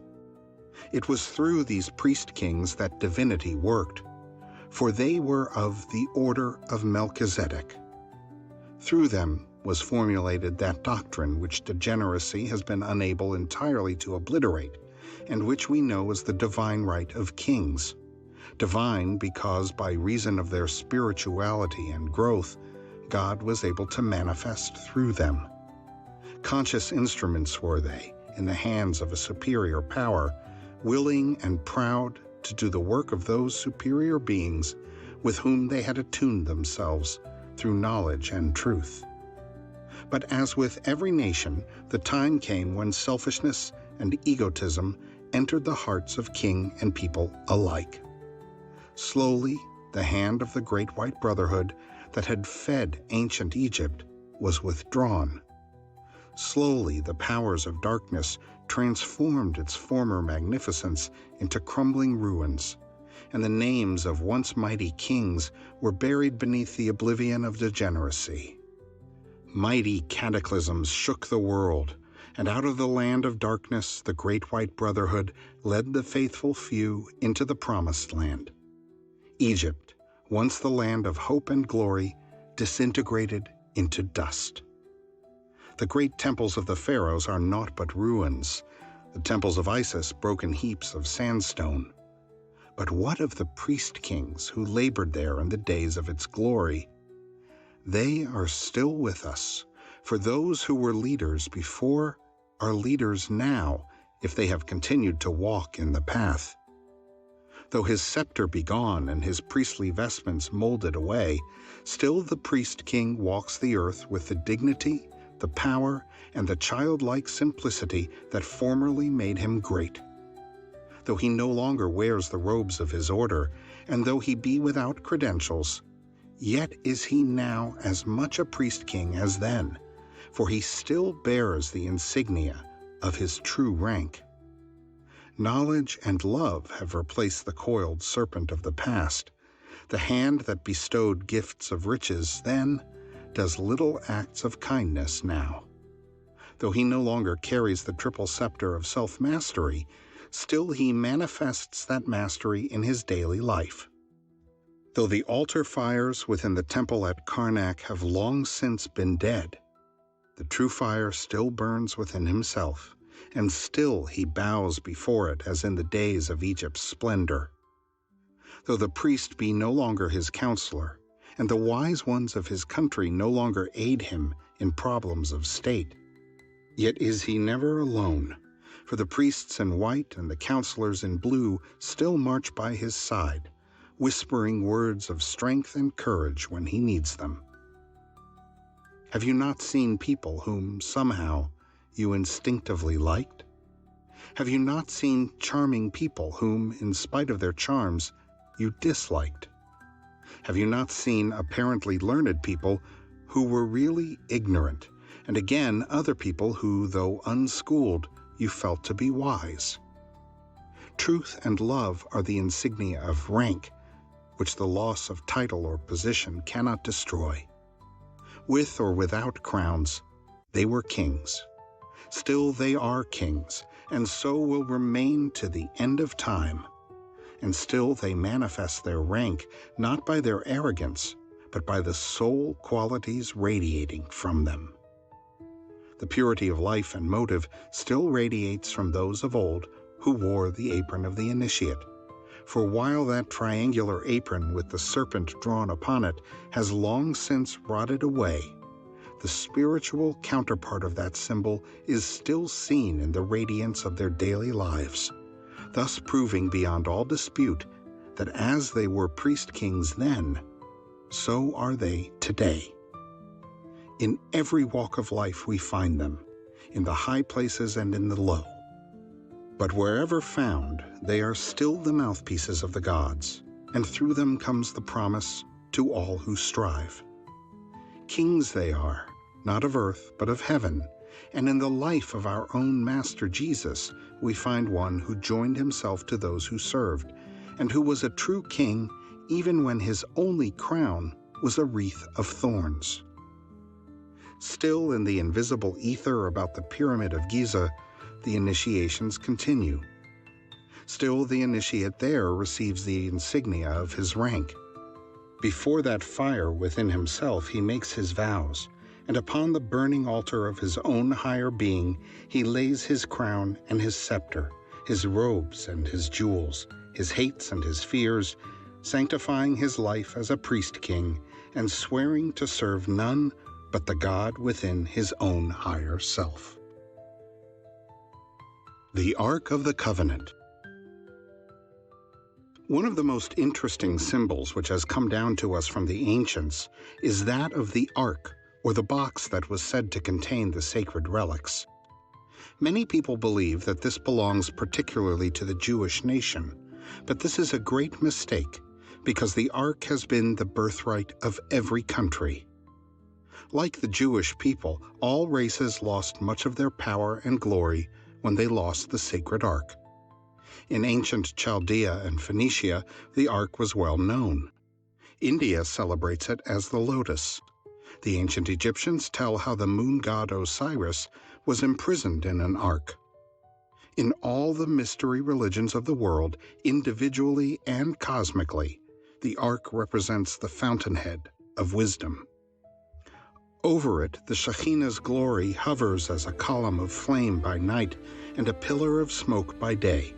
It was through these priest-kings that divinity worked, for they were of the order of Melchizedek. Through them was formulated that doctrine which degeneracy has been unable entirely to obliterate, and which we know as the divine right of kings. Divine because by reason of their spirituality and growth, God was able to manifest through them. Conscious instruments were they, in the hands of a superior power, willing and proud to do the work of those superior beings with whom they had attuned themselves through knowledge and truth. But as with every nation, the time came when selfishness and egotism entered the hearts of king and people alike. Slowly, the hand of the Great White Brotherhood that had fed ancient Egypt was withdrawn. Slowly, the powers of darkness transformed its former magnificence into crumbling ruins, and the names of once mighty kings were buried beneath the oblivion of degeneracy. Mighty cataclysms shook the world, and out of the land of darkness the Great White Brotherhood led the faithful few into the Promised Land. Egypt, once the land of hope and glory, disintegrated into dust. The great temples of the pharaohs are naught but ruins, the temples of Isis broken heaps of sandstone. But what of the priest-kings who labored there in the days of its glory? They are still with us, for those who were leaders before are leaders now if they have continued to walk in the path. Though his scepter be gone and his priestly vestments molded away, still the priest-king walks the earth with the dignity, the power, and the childlike simplicity that formerly made him great. Though he no longer wears the robes of his order, and though he be without credentials, yet is he now as much a priest-king as then, for he still bears the insignia of his true rank. Knowledge and love have replaced the coiled serpent of the past. The hand that bestowed gifts of riches then does little acts of kindness now. Though he no longer carries the triple scepter of self-mastery, still he manifests that mastery in his daily life. Though the altar fires within the temple at Karnak have long since been dead, the true fire still burns within himself, and still he bows before it as in the days of Egypt's splendor. Though the priest be no longer his counselor, and the wise ones of his country no longer aid him in problems of state, yet is he never alone, for the priests in white and the counselors in blue still march by his side, whispering words of strength and courage when he needs them. Have you not seen people whom, somehow, you instinctively liked? Have you not seen charming people whom, in spite of their charms, you disliked? Have you not seen apparently learned people who were really ignorant, and again other people who, though unschooled, you felt to be wise? Truth and love are the insignia of rank, which the loss of title or position cannot destroy. With or without crowns, they were kings. Still they are kings, and so will remain to the end of time. And still they manifest their rank not by their arrogance, but by the soul qualities radiating from them. The purity of life and motive still radiates from those of old who wore the apron of the initiate. For while that triangular apron with the serpent drawn upon it has long since rotted away, the spiritual counterpart of that symbol is still seen in the radiance of their daily lives, thus proving beyond all dispute that as they were priest-kings then, so are they today. In every walk of life we find them, in the high places and in the low. But wherever found, they are still the mouthpieces of the gods, and through them comes the promise to all who strive. Kings they are, not of earth, but of heaven, and in the life of our own Master Jesus, we find one who joined himself to those who served, and who was a true king even when his only crown was a wreath of thorns. Still in the invisible ether about the Pyramid of Giza, the initiations continue. Still the initiate there receives the insignia of his rank. Before that fire within himself he makes his vows, and upon the burning altar of his own higher being he lays his crown and his scepter, his robes and his jewels, his hates and his fears, sanctifying his life as a priest-king and swearing to serve none but the God within his own higher self. The Ark of the Covenant. One of the most interesting symbols which has come down to us from the ancients is that of the Ark, or the box that was said to contain the sacred relics. Many people believe that this belongs particularly to the Jewish nation, but this is a great mistake, because the Ark has been the birthright of every country. Like the Jewish people, all races lost much of their power and glory when they lost the sacred Ark. In ancient Chaldea and Phoenicia, the Ark was well known. India celebrates it as the lotus. The ancient Egyptians tell how the moon god Osiris was imprisoned in an ark. In all the mystery religions of the world, individually and cosmically, the ark represents the fountainhead of wisdom. Over it, the Shekhinah's glory hovers as a column of flame by night and a pillar of smoke by day.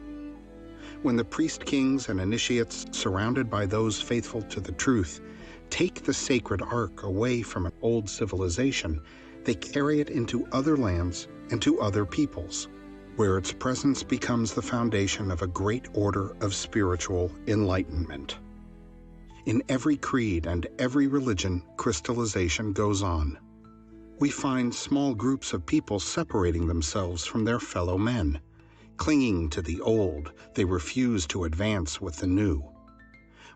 When the priest-kings and initiates, surrounded by those faithful to the truth, take the sacred ark away from an old civilization, they carry it into other lands and to other peoples, where its presence becomes the foundation of a great order of spiritual enlightenment. In every creed and every religion, crystallization goes on. We find small groups of people separating themselves from their fellow men. Clinging to the old, they refuse to advance with the new.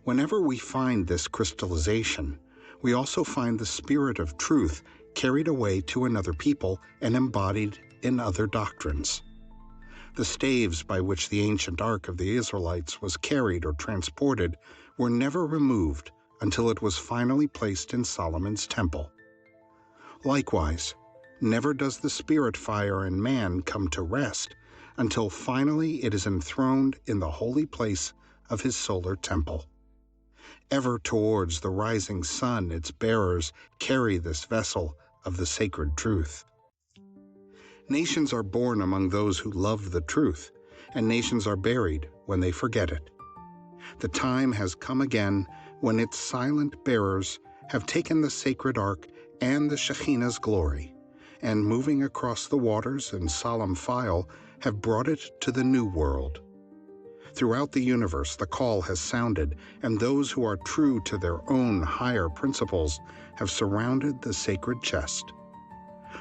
Whenever we find this crystallization, we also find the spirit of truth carried away to another people and embodied in other doctrines. The staves by which the ancient ark of the Israelites was carried or transported were never removed until it was finally placed in Solomon's temple. Likewise, never does the spirit fire in man come to rest until finally it is enthroned in the holy place of his solar temple. Ever towards the rising sun its bearers carry this vessel of the sacred truth. Nations are born among those who love the truth, and nations are buried when they forget it. The time has come again when its silent bearers have taken the sacred ark and the Shekhinah's glory, and moving across the waters in solemn file, have brought it to the new world. Throughout the universe the call has sounded, and those who are true to their own higher principles have surrounded the sacred chest.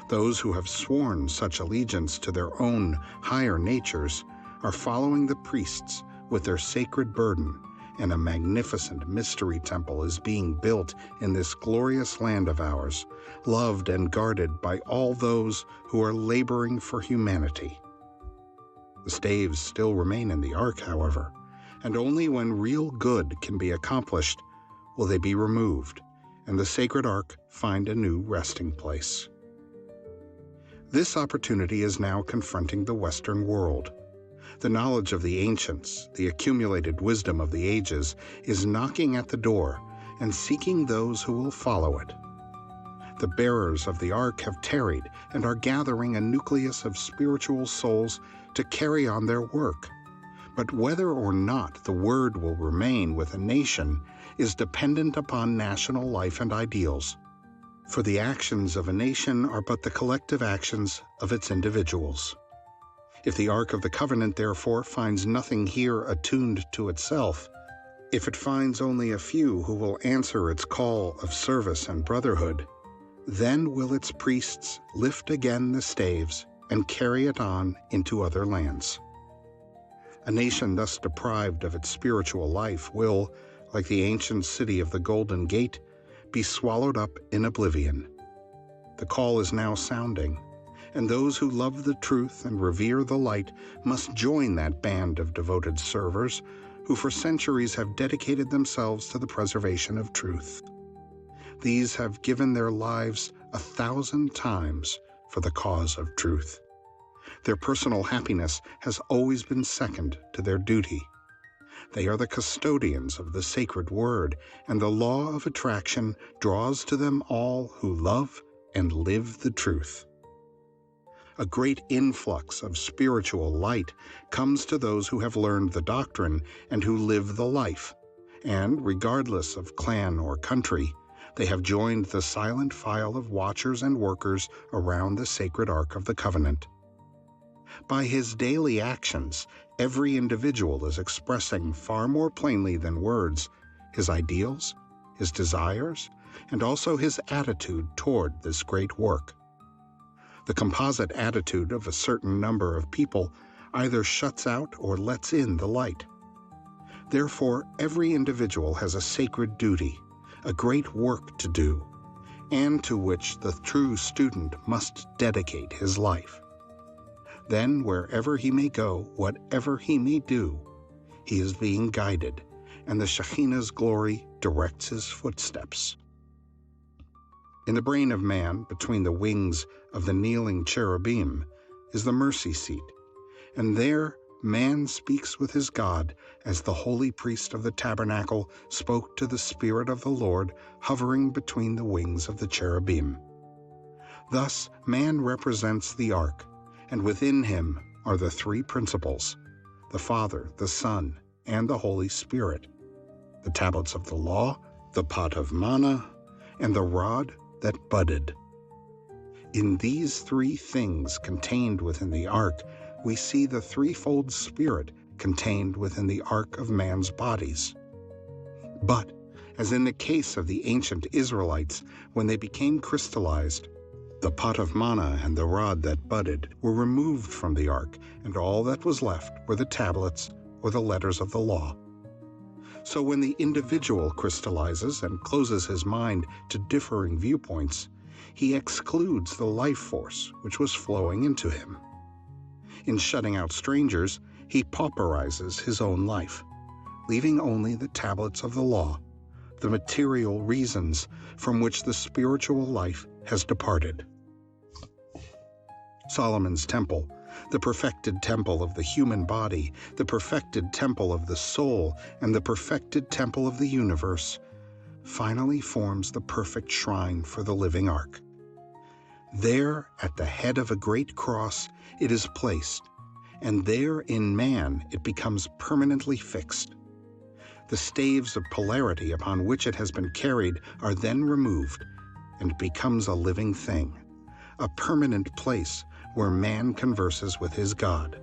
Those who have sworn such allegiance to their own higher natures are following the priests with their sacred burden, and a magnificent mystery temple is being built in this glorious land of ours, loved and guarded by all those who are laboring for humanity. The staves still remain in the ark, however, and only when real good can be accomplished will they be removed, and the sacred ark find a new resting place. This opportunity is now confronting the Western world. The knowledge of the ancients, the accumulated wisdom of the ages, is knocking at the door and seeking those who will follow it. The bearers of the ark have tarried and are gathering a nucleus of spiritual souls to carry on their work. But whether or not the word will remain with a nation is dependent upon national life and ideals. For the actions of a nation are but the collective actions of its individuals. If the Ark of the Covenant, therefore, finds nothing here attuned to itself, if it finds only a few who will answer its call of service and brotherhood, then will its priests lift again the staves and carry it on into other lands. A nation thus deprived of its spiritual life will, like the ancient city of the Golden Gate, be swallowed up in oblivion. The call is now sounding, and those who love the truth and revere the light must join that band of devoted servers who for centuries have dedicated themselves to the preservation of truth. These have given their lives 1,000 times for the cause of truth. Their personal happiness has always been second to their duty. They are the custodians of the sacred word, and the law of attraction draws to them all who love and live the truth. A great influx of spiritual light comes to those who have learned the doctrine and who live the life, and regardless of clan or country, they have joined the silent file of watchers and workers around the sacred Ark of the Covenant. By his daily actions, every individual is expressing far more plainly than words his ideals, his desires, and also his attitude toward this great work. The composite attitude of a certain number of people either shuts out or lets in the light. Therefore, every individual has a sacred duty, a great work to do, and to which the true student must dedicate his life. Then, wherever he may go, whatever he may do, he is being guided, and the Shekhinah's glory directs his footsteps. In the brain of man, between the wings of the kneeling cherubim, is the mercy seat, and there man speaks with his God as the holy priest of the tabernacle spoke to the Spirit of the Lord hovering between the wings of the cherubim. Thus, man represents the ark, and within him are the three principles: the Father, the Son, and the Holy Spirit, the tablets of the law, the pot of manna, and the rod that budded. In these three things contained within the ark, we see the threefold spirit contained within the ark of man's bodies. But, as in the case of the ancient Israelites, when they became crystallized, the pot of manna and the rod that budded were removed from the ark, and all that was left were the tablets or the letters of the law. So when the individual crystallizes and closes his mind to differing viewpoints, he excludes the life force which was flowing into him. In shutting out strangers, he pauperizes his own life, leaving only the tablets of the law, the material reasons from which the spiritual life has departed. Solomon's temple, the perfected temple of the human body, the perfected temple of the soul, and the perfected temple of the universe, finally forms the perfect shrine for the living ark. There, at the head of a great cross, it is placed, and there in man it becomes permanently fixed. The staves of polarity upon which it has been carried are then removed, and it becomes a living thing, a permanent place where man converses with his God.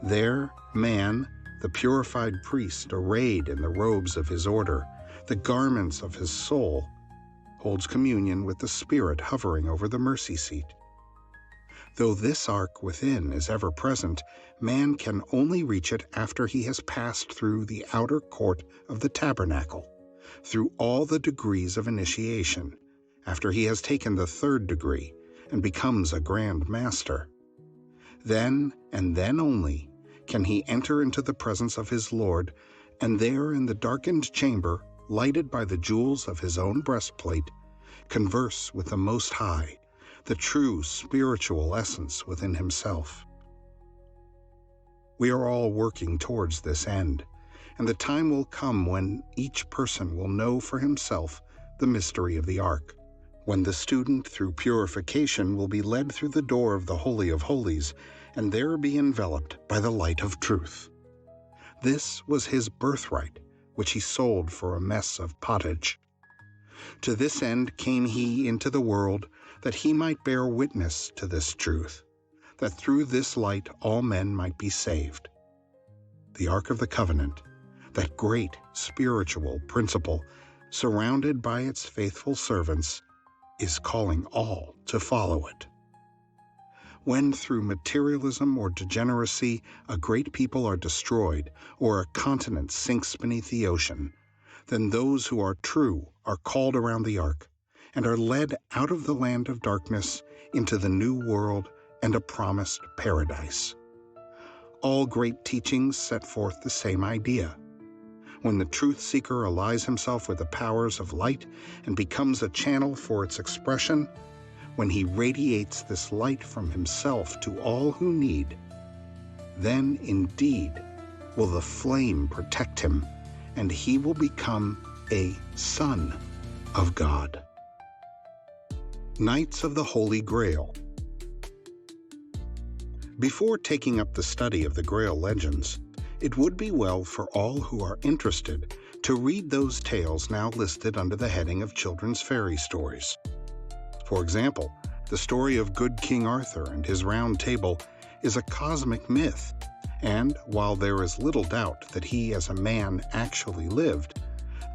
There, man, the purified priest arrayed in the robes of his order, the garments of his soul, holds communion with the Spirit hovering over the mercy seat. Though this ark within is ever present, man can only reach it after he has passed through the outer court of the tabernacle, through all the degrees of initiation, after he has taken the third degree and becomes a grand master. Then, and then only, can he enter into the presence of his Lord, and there in the darkened chamber, lighted by the jewels of his own breastplate, converse with the Most High, the true spiritual essence within himself. We are all working towards this end, and the time will come when each person will know for himself the mystery of the ark, when the student through purification will be led through the door of the Holy of Holies, and there be enveloped by the light of truth. This was his birthright, which he sold for a mess of pottage. To this end came he into the world, that he might bear witness to this truth, that through this light all men might be saved. The Ark of the Covenant, that great spiritual principle, surrounded by its faithful servants, is calling all to follow it. When through materialism or degeneracy a great people are destroyed, or a continent sinks beneath the ocean, then those who are true are called around the ark, and are led out of the land of darkness into the new world and a promised paradise. All great teachings set forth the same idea. When the truth seeker allies himself with the powers of light and becomes a channel for its expression, when he radiates this light from himself to all who need, then indeed will the flame protect him, and he will become a son of God. Knights of the Holy Grail. Before taking up the study of the Grail legends, it would be well for all who are interested to read those tales now listed under the heading of children's fairy stories. For example, the story of Good King Arthur and his Round Table is a cosmic myth, and while there is little doubt that he as a man actually lived,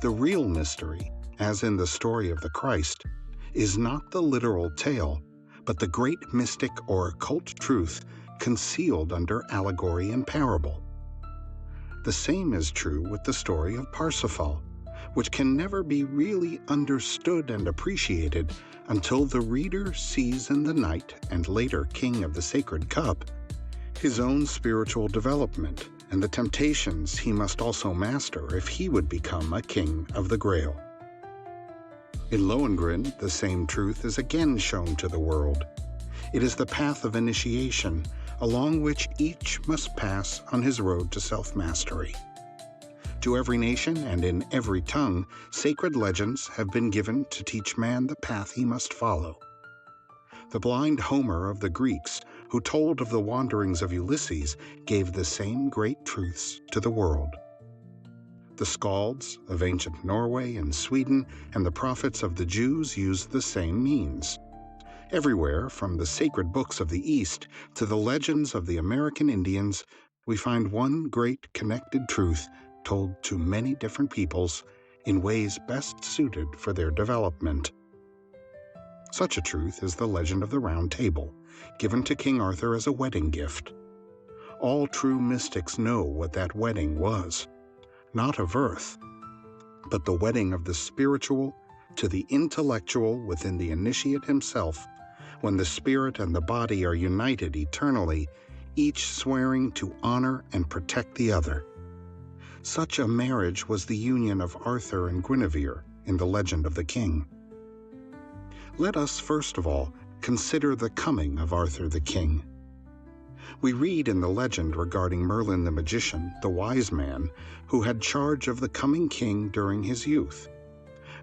the real mystery, as in the story of the Christ, is not the literal tale, but the great mystic or occult truth concealed under allegory and parable. The same is true with the story of Parsifal, which can never be really understood and appreciated until the reader sees in the knight and later king of the sacred cup his own spiritual development and the temptations he must also master if he would become a king of the Grail. In Lohengrin, the same truth is again shown to the world. It is the path of initiation, along which each must pass on his road to self-mastery. To every nation and in every tongue, sacred legends have been given to teach man the path he must follow. The blind Homer of the Greeks, who told of the wanderings of Ulysses, gave the same great truths to the world. The skalds of ancient Norway and Sweden and the prophets of the Jews used the same means. Everywhere, from the sacred books of the East to the legends of the American Indians, we find one great connected truth told to many different peoples in ways best suited for their development. Such a truth is the legend of the Round Table, given to King Arthur as a wedding gift. All true mystics know what that wedding was. Not of earth, but the wedding of the spiritual to the intellectual within the initiate himself, when the spirit and the body are united eternally, each swearing to honor and protect the other. Such a marriage was the union of Arthur and Guinevere in the legend of the king. Let us first of all consider the coming of Arthur the king. We read in the legend regarding Merlin the magician, the wise man, who had charge of the coming king during his youth.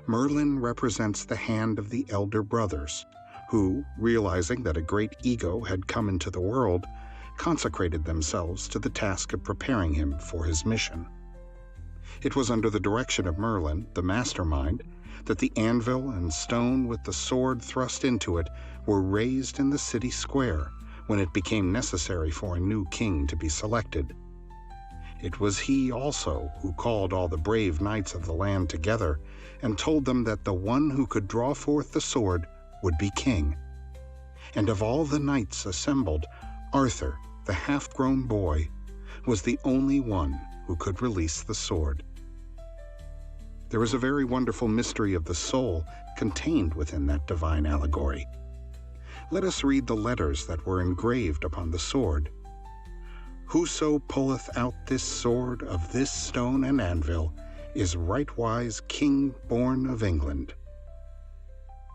Merlin represents the hand of the elder brothers, who, realizing that a great ego had come into the world, consecrated themselves to the task of preparing him for his mission. It was under the direction of Merlin, the mastermind, that the anvil and stone with the sword thrust into it were raised in the city square when it became necessary for a new king to be selected. It was he also who called all the brave knights of the land together and told them that the one who could draw forth the sword would be king. And of all the knights assembled, Arthur, the half-grown boy, was the only one who could release the sword. There is a very wonderful mystery of the soul contained within that divine allegory. Let us read the letters that were engraved upon the sword. Whoso pulleth out this sword of this stone and anvil is rightwise king born of England.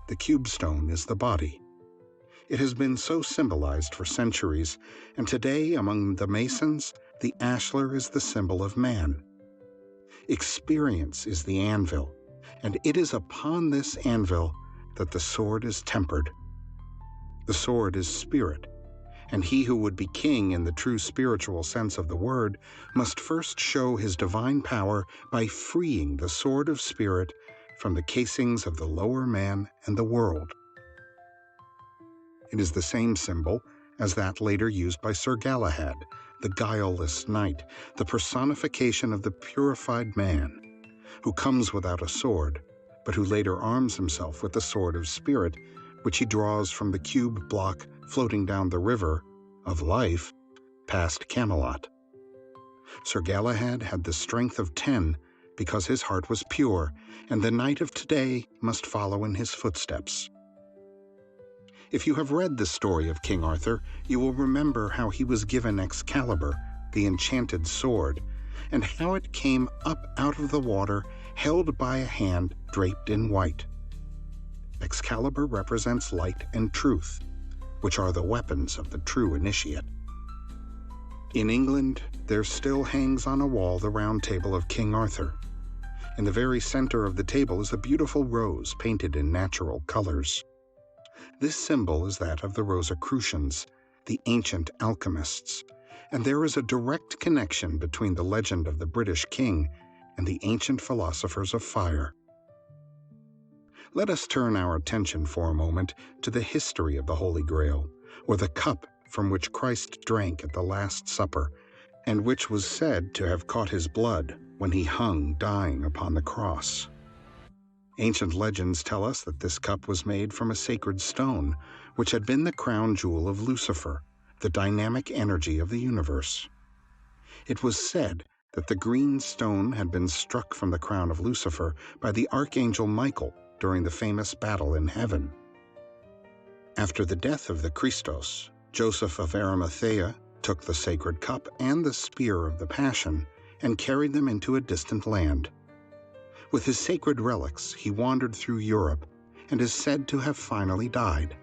The cube stone is the body. It has been so symbolized for centuries, and today among the Masons, the ashlar is the symbol of man. Experience is the anvil, and it is upon this anvil that the sword is tempered. The sword is spirit, and he who would be king in the true spiritual sense of the word must first show his divine power by freeing the sword of spirit from the casings of the lower man and the world. It is the same symbol as that later used by Sir Galahad, the guileless knight, the personification of the purified man, who comes without a sword, but who later arms himself with the sword of spirit, which he draws from the cube block floating down the river of life past Camelot. Sir Galahad had the strength of 10 because his heart was pure, and the knight of today must follow in his footsteps. If you have read the story of King Arthur, you will remember how he was given Excalibur, the enchanted sword, and how it came up out of the water, held by a hand draped in white. Excalibur represents light and truth, which are the weapons of the true initiate. In England, there still hangs on a wall the Round Table of King Arthur. In the very center of the table is a beautiful rose painted in natural colors. This symbol is that of the Rosicrucians, the ancient alchemists, and there is a direct connection between the legend of the British king and the ancient philosophers of fire. Let us turn our attention for a moment to the history of the Holy Grail, or the cup from which Christ drank at the Last Supper, and which was said to have caught his blood when he hung dying upon the cross. Ancient legends tell us that this cup was made from a sacred stone, which had been the crown jewel of Lucifer, the dynamic energy of the universe. It was said that the green stone had been struck from the crown of Lucifer by the archangel Michael during the famous battle in heaven. After the death of the Christos, Joseph of Arimathea took the sacred cup and the spear of the Passion and carried them into a distant land. With his sacred relics, he wandered through Europe and is said to have finally died.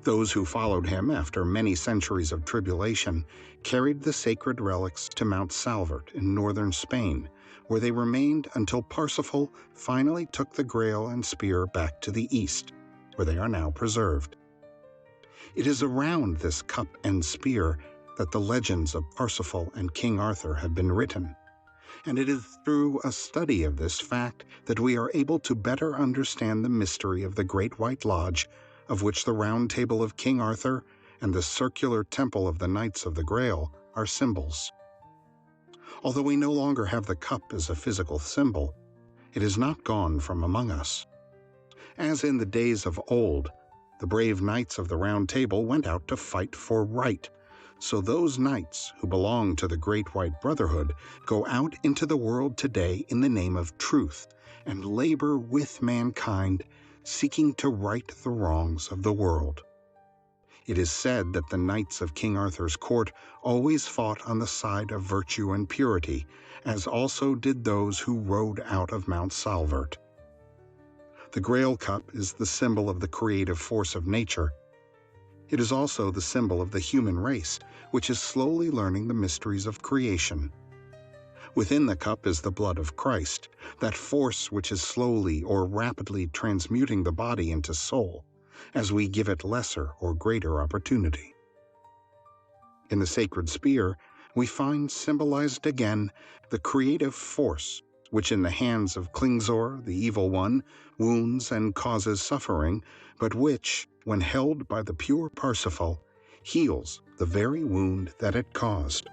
Those who followed him after many centuries of tribulation carried the sacred relics to Mount Salvert in northern Spain, where they remained until Parsifal finally took the Grail and spear back to the east, where they are now preserved. It is around this cup and spear that the legends of Parsifal and King Arthur have been written, and it is through a study of this fact that we are able to better understand the mystery of the Great White Lodge, of which the Round Table of King Arthur and the circular temple of the Knights of the Grail are symbols. Although we no longer have the cup as a physical symbol, it is not gone from among us. As in the days of old, the brave knights of the Round Table went out to fight for right, so those knights who belong to the Great White Brotherhood go out into the world today in the name of truth and labor with mankind, seeking to right the wrongs of the world. It is said that the knights of King Arthur's court always fought on the side of virtue and purity, as also did those who rode out of Mount Salvert. The Grail cup is the symbol of the creative force of nature. It is also the symbol of the human race, which is slowly learning the mysteries of creation. Within the cup is the blood of Christ, that force which is slowly or rapidly transmuting the body into soul, as we give it lesser or greater opportunity. In the sacred spear, we find symbolized again the creative force, which in the hands of Klingzor, the evil one, wounds and causes suffering, but which, when held by the pure Parsifal, heals the very wound that it caused.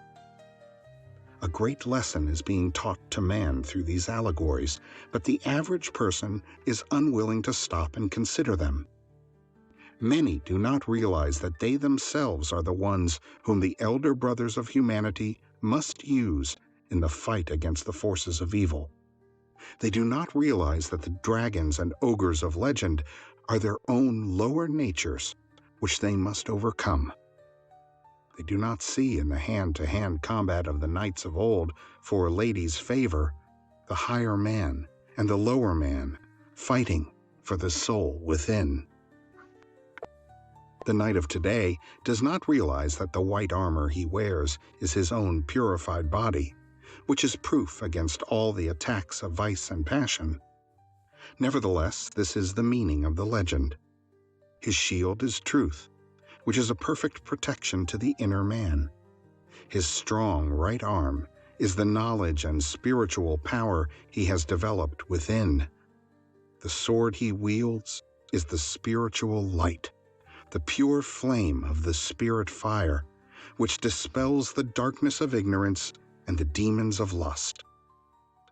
A great lesson is being taught to man through these allegories, but the average person is unwilling to stop and consider them. Many do not realize that they themselves are the ones whom the elder brothers of humanity must use in the fight against the forces of evil. They do not realize that the dragons and ogres of legend are their own lower natures, which they must overcome. They do not see in the hand-to-hand combat of the knights of old for a lady's favor the higher man and the lower man fighting for the soul within. The knight of today does not realize that the white armor he wears is his own purified body, which is proof against all the attacks of vice and passion. Nevertheless, this is the meaning of the legend. His shield is truth, which is a perfect protection to the inner man. His strong right arm is the knowledge and spiritual power he has developed within. The sword he wields is the spiritual light, the pure flame of the spirit fire, which dispels the darkness of ignorance and the demons of lust.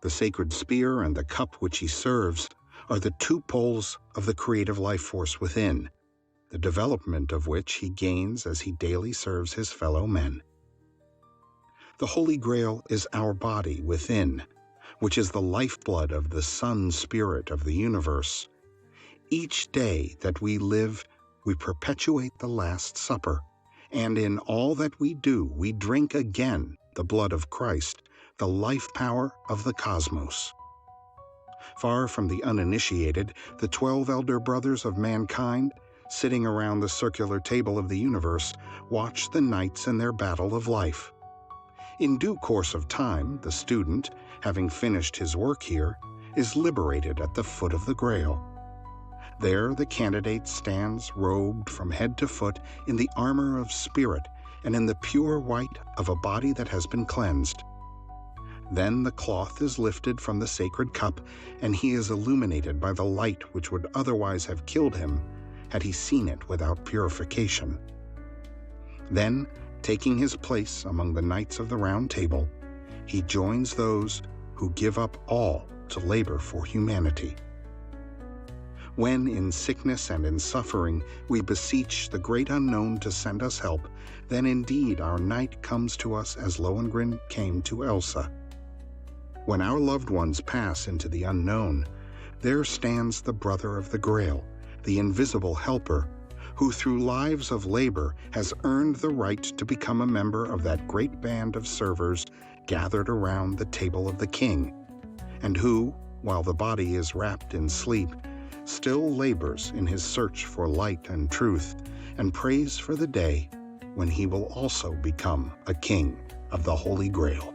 The sacred spear and the cup which he serves are the two poles of the creative life force within, the development of which he gains as he daily serves his fellow men. The Holy Grail is our body within, which is the lifeblood of the Sun Spirit of the universe. Each day that we live, we perpetuate the Last Supper, and in all that we do, we drink again the blood of Christ, the life power of the cosmos. Far from the uninitiated, the 12 elder brothers of mankind, sitting around the circular table of the universe, watch the knights in their battle of life. In due course of time, the student, having finished his work here, is liberated at the foot of the Grail. There the candidate stands robed from head to foot in the armor of spirit and in the pure white of a body that has been cleansed. Then the cloth is lifted from the sacred cup, and he is illuminated by the light which would otherwise have killed him had he seen it without purification. Then, taking his place among the knights of the Round Table, he joins those who give up all to labor for humanity. When in sickness and in suffering we beseech the great unknown to send us help, then indeed our knight comes to us as Lohengrin came to Elsa. When our loved ones pass into the unknown, there stands the brother of the Grail, the invisible helper, who through lives of labor has earned the right to become a member of that great band of servers gathered around the table of the king, and who, while the body is wrapped in sleep, still labors in his search for light and truth, and prays for the day when he will also become a king of the Holy Grail.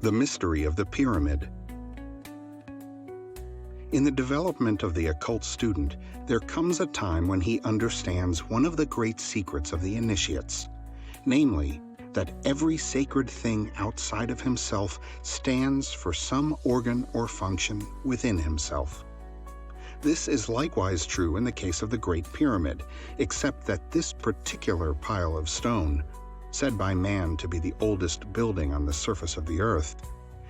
The mystery of the pyramid. In the development of the occult student, there comes a time when he understands one of the great secrets of the initiates, namely, that every sacred thing outside of himself stands for some organ or function within himself. This is likewise true in the case of the Great Pyramid, except that this particular pile of stone, said by man to be the oldest building on the surface of the earth,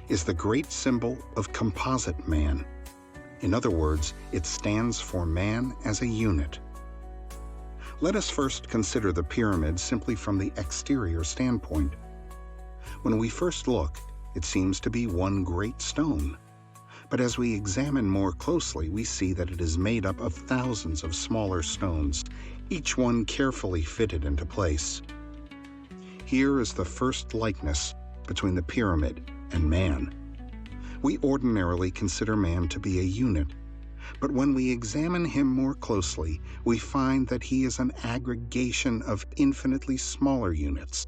is the great symbol of composite man. In other words, it stands for man as a unit. Let us first consider the pyramid simply from the exterior standpoint. When we first look, it seems to be one great stone. But as we examine more closely, we see that it is made up of thousands of smaller stones, each one carefully fitted into place. Here is the first likeness between the pyramid and man. We ordinarily consider man to be a unit, but when we examine him more closely, we find that he is an aggregation of infinitely smaller units,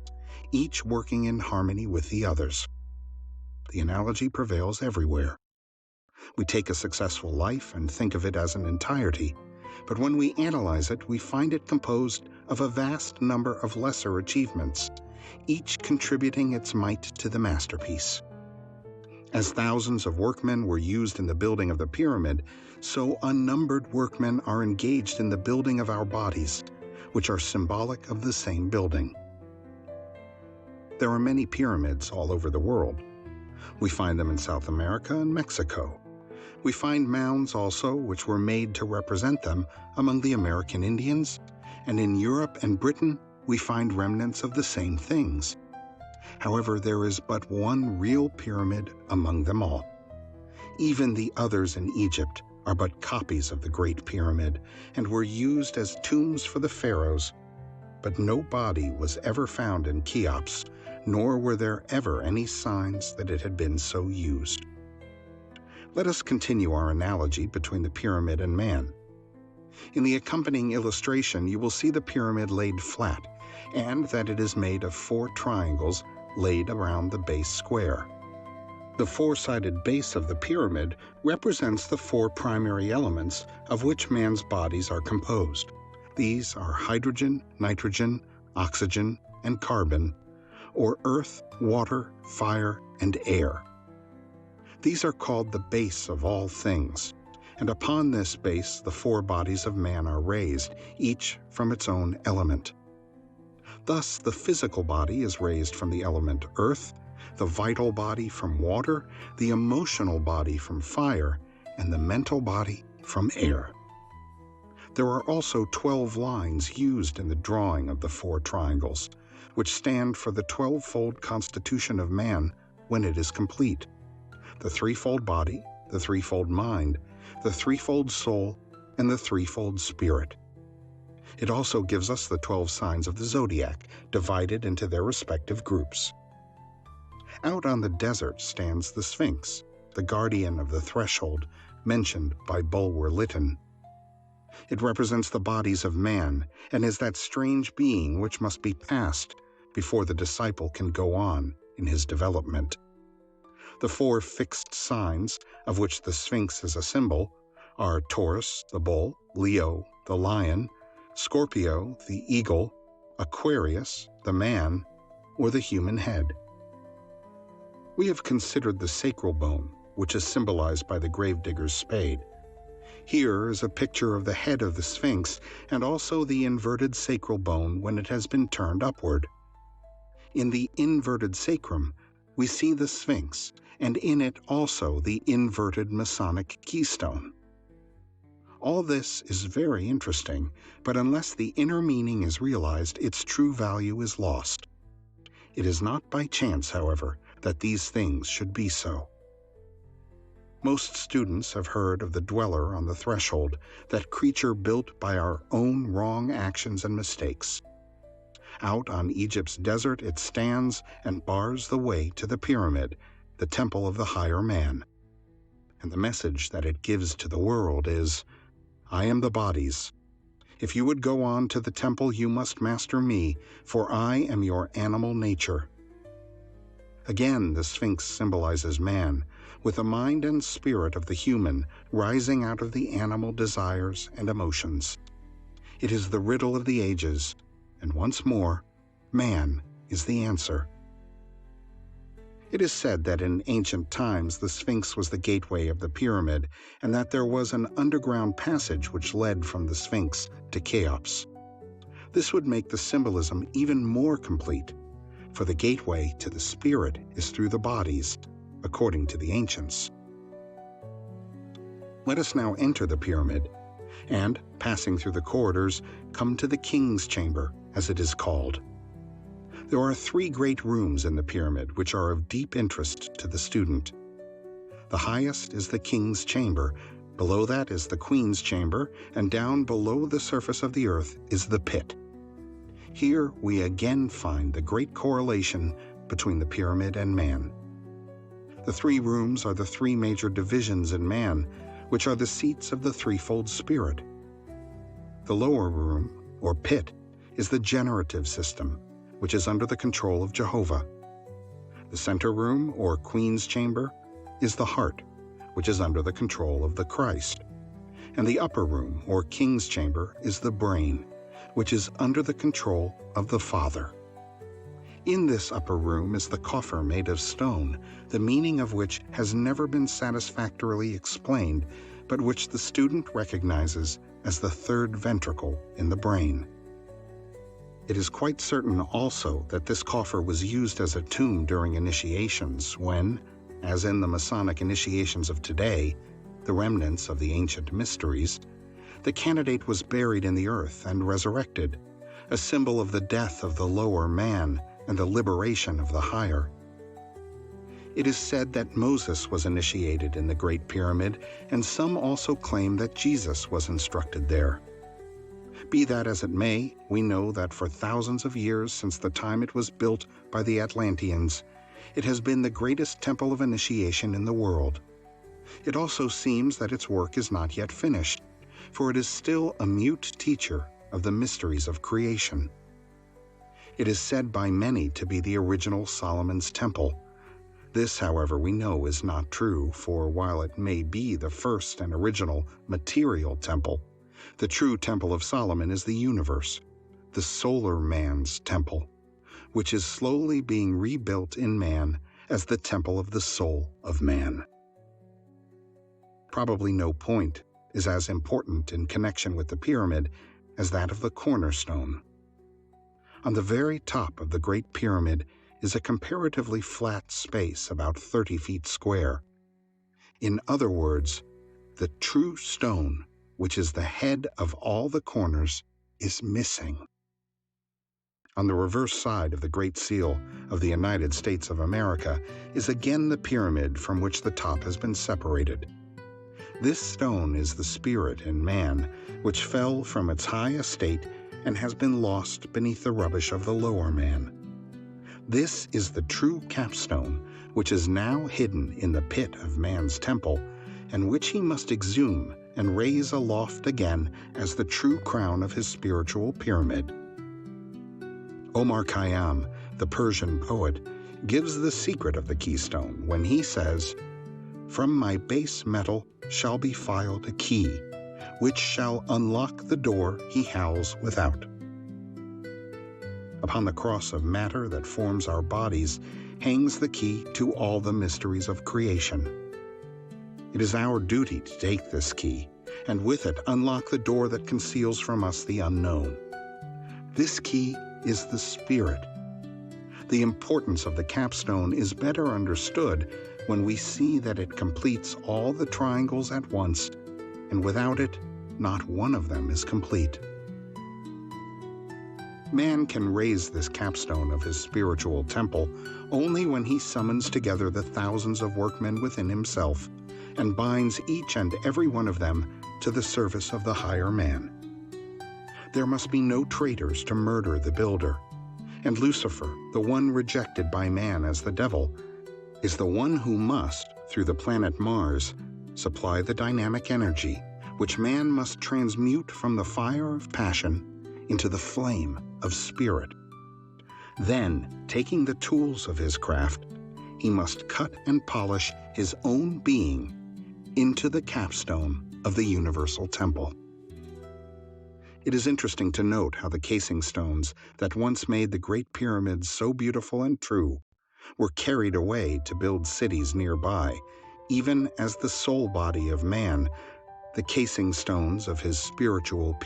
each working in harmony with the others. The analogy prevails everywhere. We take a successful life and think of it as an entirety, but when we analyze it, we find it composed of a vast number of lesser achievements, each contributing its mite to the masterpiece. As thousands of workmen were used in the building of the pyramid, so unnumbered workmen are engaged in the building of our bodies, which are symbolic of the same building. There are many pyramids all over the world. We find them in South America and Mexico. We find mounds also which were made to represent them among the American Indians, and in Europe and Britain we find remnants of the same things. However, there is but one real pyramid among them all. Even the others in Egypt are but copies of the Great Pyramid and were used as tombs for the pharaohs, but no body was ever found in Cheops, nor were there ever any signs that it had been so used. Let us continue our analogy between the pyramid and man. In the accompanying illustration, you will see the pyramid laid flat, and that it is made of 4 triangles laid around the base square. The 4-sided base of the pyramid represents the 4 primary elements of which man's bodies are composed. These are hydrogen, nitrogen, oxygen, and carbon, or earth, water, fire, and air. These are called the base of all things, and upon this base the 4 bodies of man are raised, each from its own element. Thus, the physical body is raised from the element earth, the vital body from water, the emotional body from fire, and the mental body from air. There are also 12 lines used in the drawing of the 4 triangles, which stand for the 12-fold constitution of man when it is complete: the 3-fold body, the 3-fold mind, the 3-fold soul, and the 3-fold spirit. It also gives us the 12 signs of the zodiac, divided into their respective groups. Out on the desert stands the Sphinx, the guardian of the threshold, mentioned by Bulwer Lytton. It represents the bodies of man, and is that strange being which must be passed before the disciple can go on in his development. The 4 fixed signs, of which the Sphinx is a symbol, are Taurus, the bull, Leo, the lion, Scorpio, the eagle, Aquarius, the man, or the human head. We have considered the sacral bone, which is symbolized by the gravedigger's spade. Here is a picture of the head of the Sphinx and also the inverted sacral bone when it has been turned upward. In the inverted sacrum, we see the Sphinx, and in it also the inverted Masonic keystone. All this is very interesting, but unless the inner meaning is realized, its true value is lost. It is not by chance, however, that these things should be so. Most students have heard of the dweller on the threshold, that creature built by our own wrong actions and mistakes. Out on Egypt's desert it stands and bars the way to the pyramid, the temple of the higher man. And the message that it gives to the world is, I am the bodies. If you would go on to the temple, you must master me, for I am your animal nature. Again, the Sphinx symbolizes man, with the mind and spirit of the human rising out of the animal desires and emotions. It is the riddle of the ages, and once more, man is the answer. It is said that in ancient times the Sphinx was the gateway of the pyramid, and that there was an underground passage which led from the Sphinx to Cheops. This would make the symbolism even more complete, for the gateway to the spirit is through the bodies, according to the ancients. Let us now enter the pyramid, and, passing through the corridors, come to the king's chamber, as it is called. There are 3 great rooms in the pyramid which are of deep interest to the student. The highest is the king's chamber, below that is the queen's chamber, and down below the surface of the earth is the pit. Here we again find the great correlation between the pyramid and man. The 3 rooms are the 3 major divisions in man, which are the seats of the threefold spirit. The lower room, or pit, is the generative system, which is under the control of Jehovah. The center room, or Queen's Chamber, is the heart, which is under the control of the Christ. And the upper room, or King's Chamber, is the brain, which is under the control of the Father. In this upper room is the coffer made of stone, the meaning of which has never been satisfactorily explained, but which the student recognizes as the 3rd ventricle in the brain. It is quite certain also that this coffer was used as a tomb during initiations when, as in the Masonic initiations of today, the remnants of the ancient mysteries, the candidate was buried in the earth and resurrected, a symbol of the death of the lower man and the liberation of the higher. It is said that Moses was initiated in the Great Pyramid, and some also claim that Jesus was instructed there. Be that as it may, we know that for thousands of years since the time it was built by the Atlanteans, it has been the greatest temple of initiation in the world. It also seems that its work is not yet finished, for it is still a mute teacher of the mysteries of creation. It is said by many to be the original Solomon's temple. This, however, we know is not true, for while it may be the first and original material temple, the true Temple of Solomon is the universe, the solar man's temple, which is slowly being rebuilt in man as the temple of the soul of man. Probably no point is as important in connection with the pyramid as that of the cornerstone. On the very top of the Great Pyramid is a comparatively flat space about 30 feet square. In other words, the true stone, which is the head of all the corners, is missing. On the reverse side of the Great Seal of the United States of America is again the pyramid from which the top has been separated. This stone is the spirit in man, which fell from its high estate and has been lost beneath the rubbish of the lower man. This is the true capstone, which is now hidden in the pit of man's temple, and which he must exhume and raise aloft again as the true crown of his spiritual pyramid. Omar Khayyam, the Persian poet, gives the secret of the keystone when he says, "From my base metal shall be filed a key, which shall unlock the door he howls without." Upon the cross of matter that forms our bodies hangs the key to all the mysteries of creation. It is our duty to take this key, and with it unlock the door that conceals from us the unknown. This key is the spirit. The importance of the capstone is better understood when we see that it completes all the triangles at once, and without it, not one of them is complete. Man can raise this capstone of his spiritual temple only when he summons together the thousands of workmen within himself and binds each and every one of them to the service of the higher man. There must be no traitors to murder the builder, and Lucifer, the one rejected by man as the devil, is the one who must, through the planet Mars, supply the dynamic energy which man must transmute from the fire of passion into the flame of spirit. Then, taking the tools of his craft, he must cut and polish his own being into the capstone of the universal temple. It is interesting to note how the casing stones that once made the Great Pyramids so beautiful and true were carried away to build cities nearby, even as the soul body of man, the casing stones of his spiritual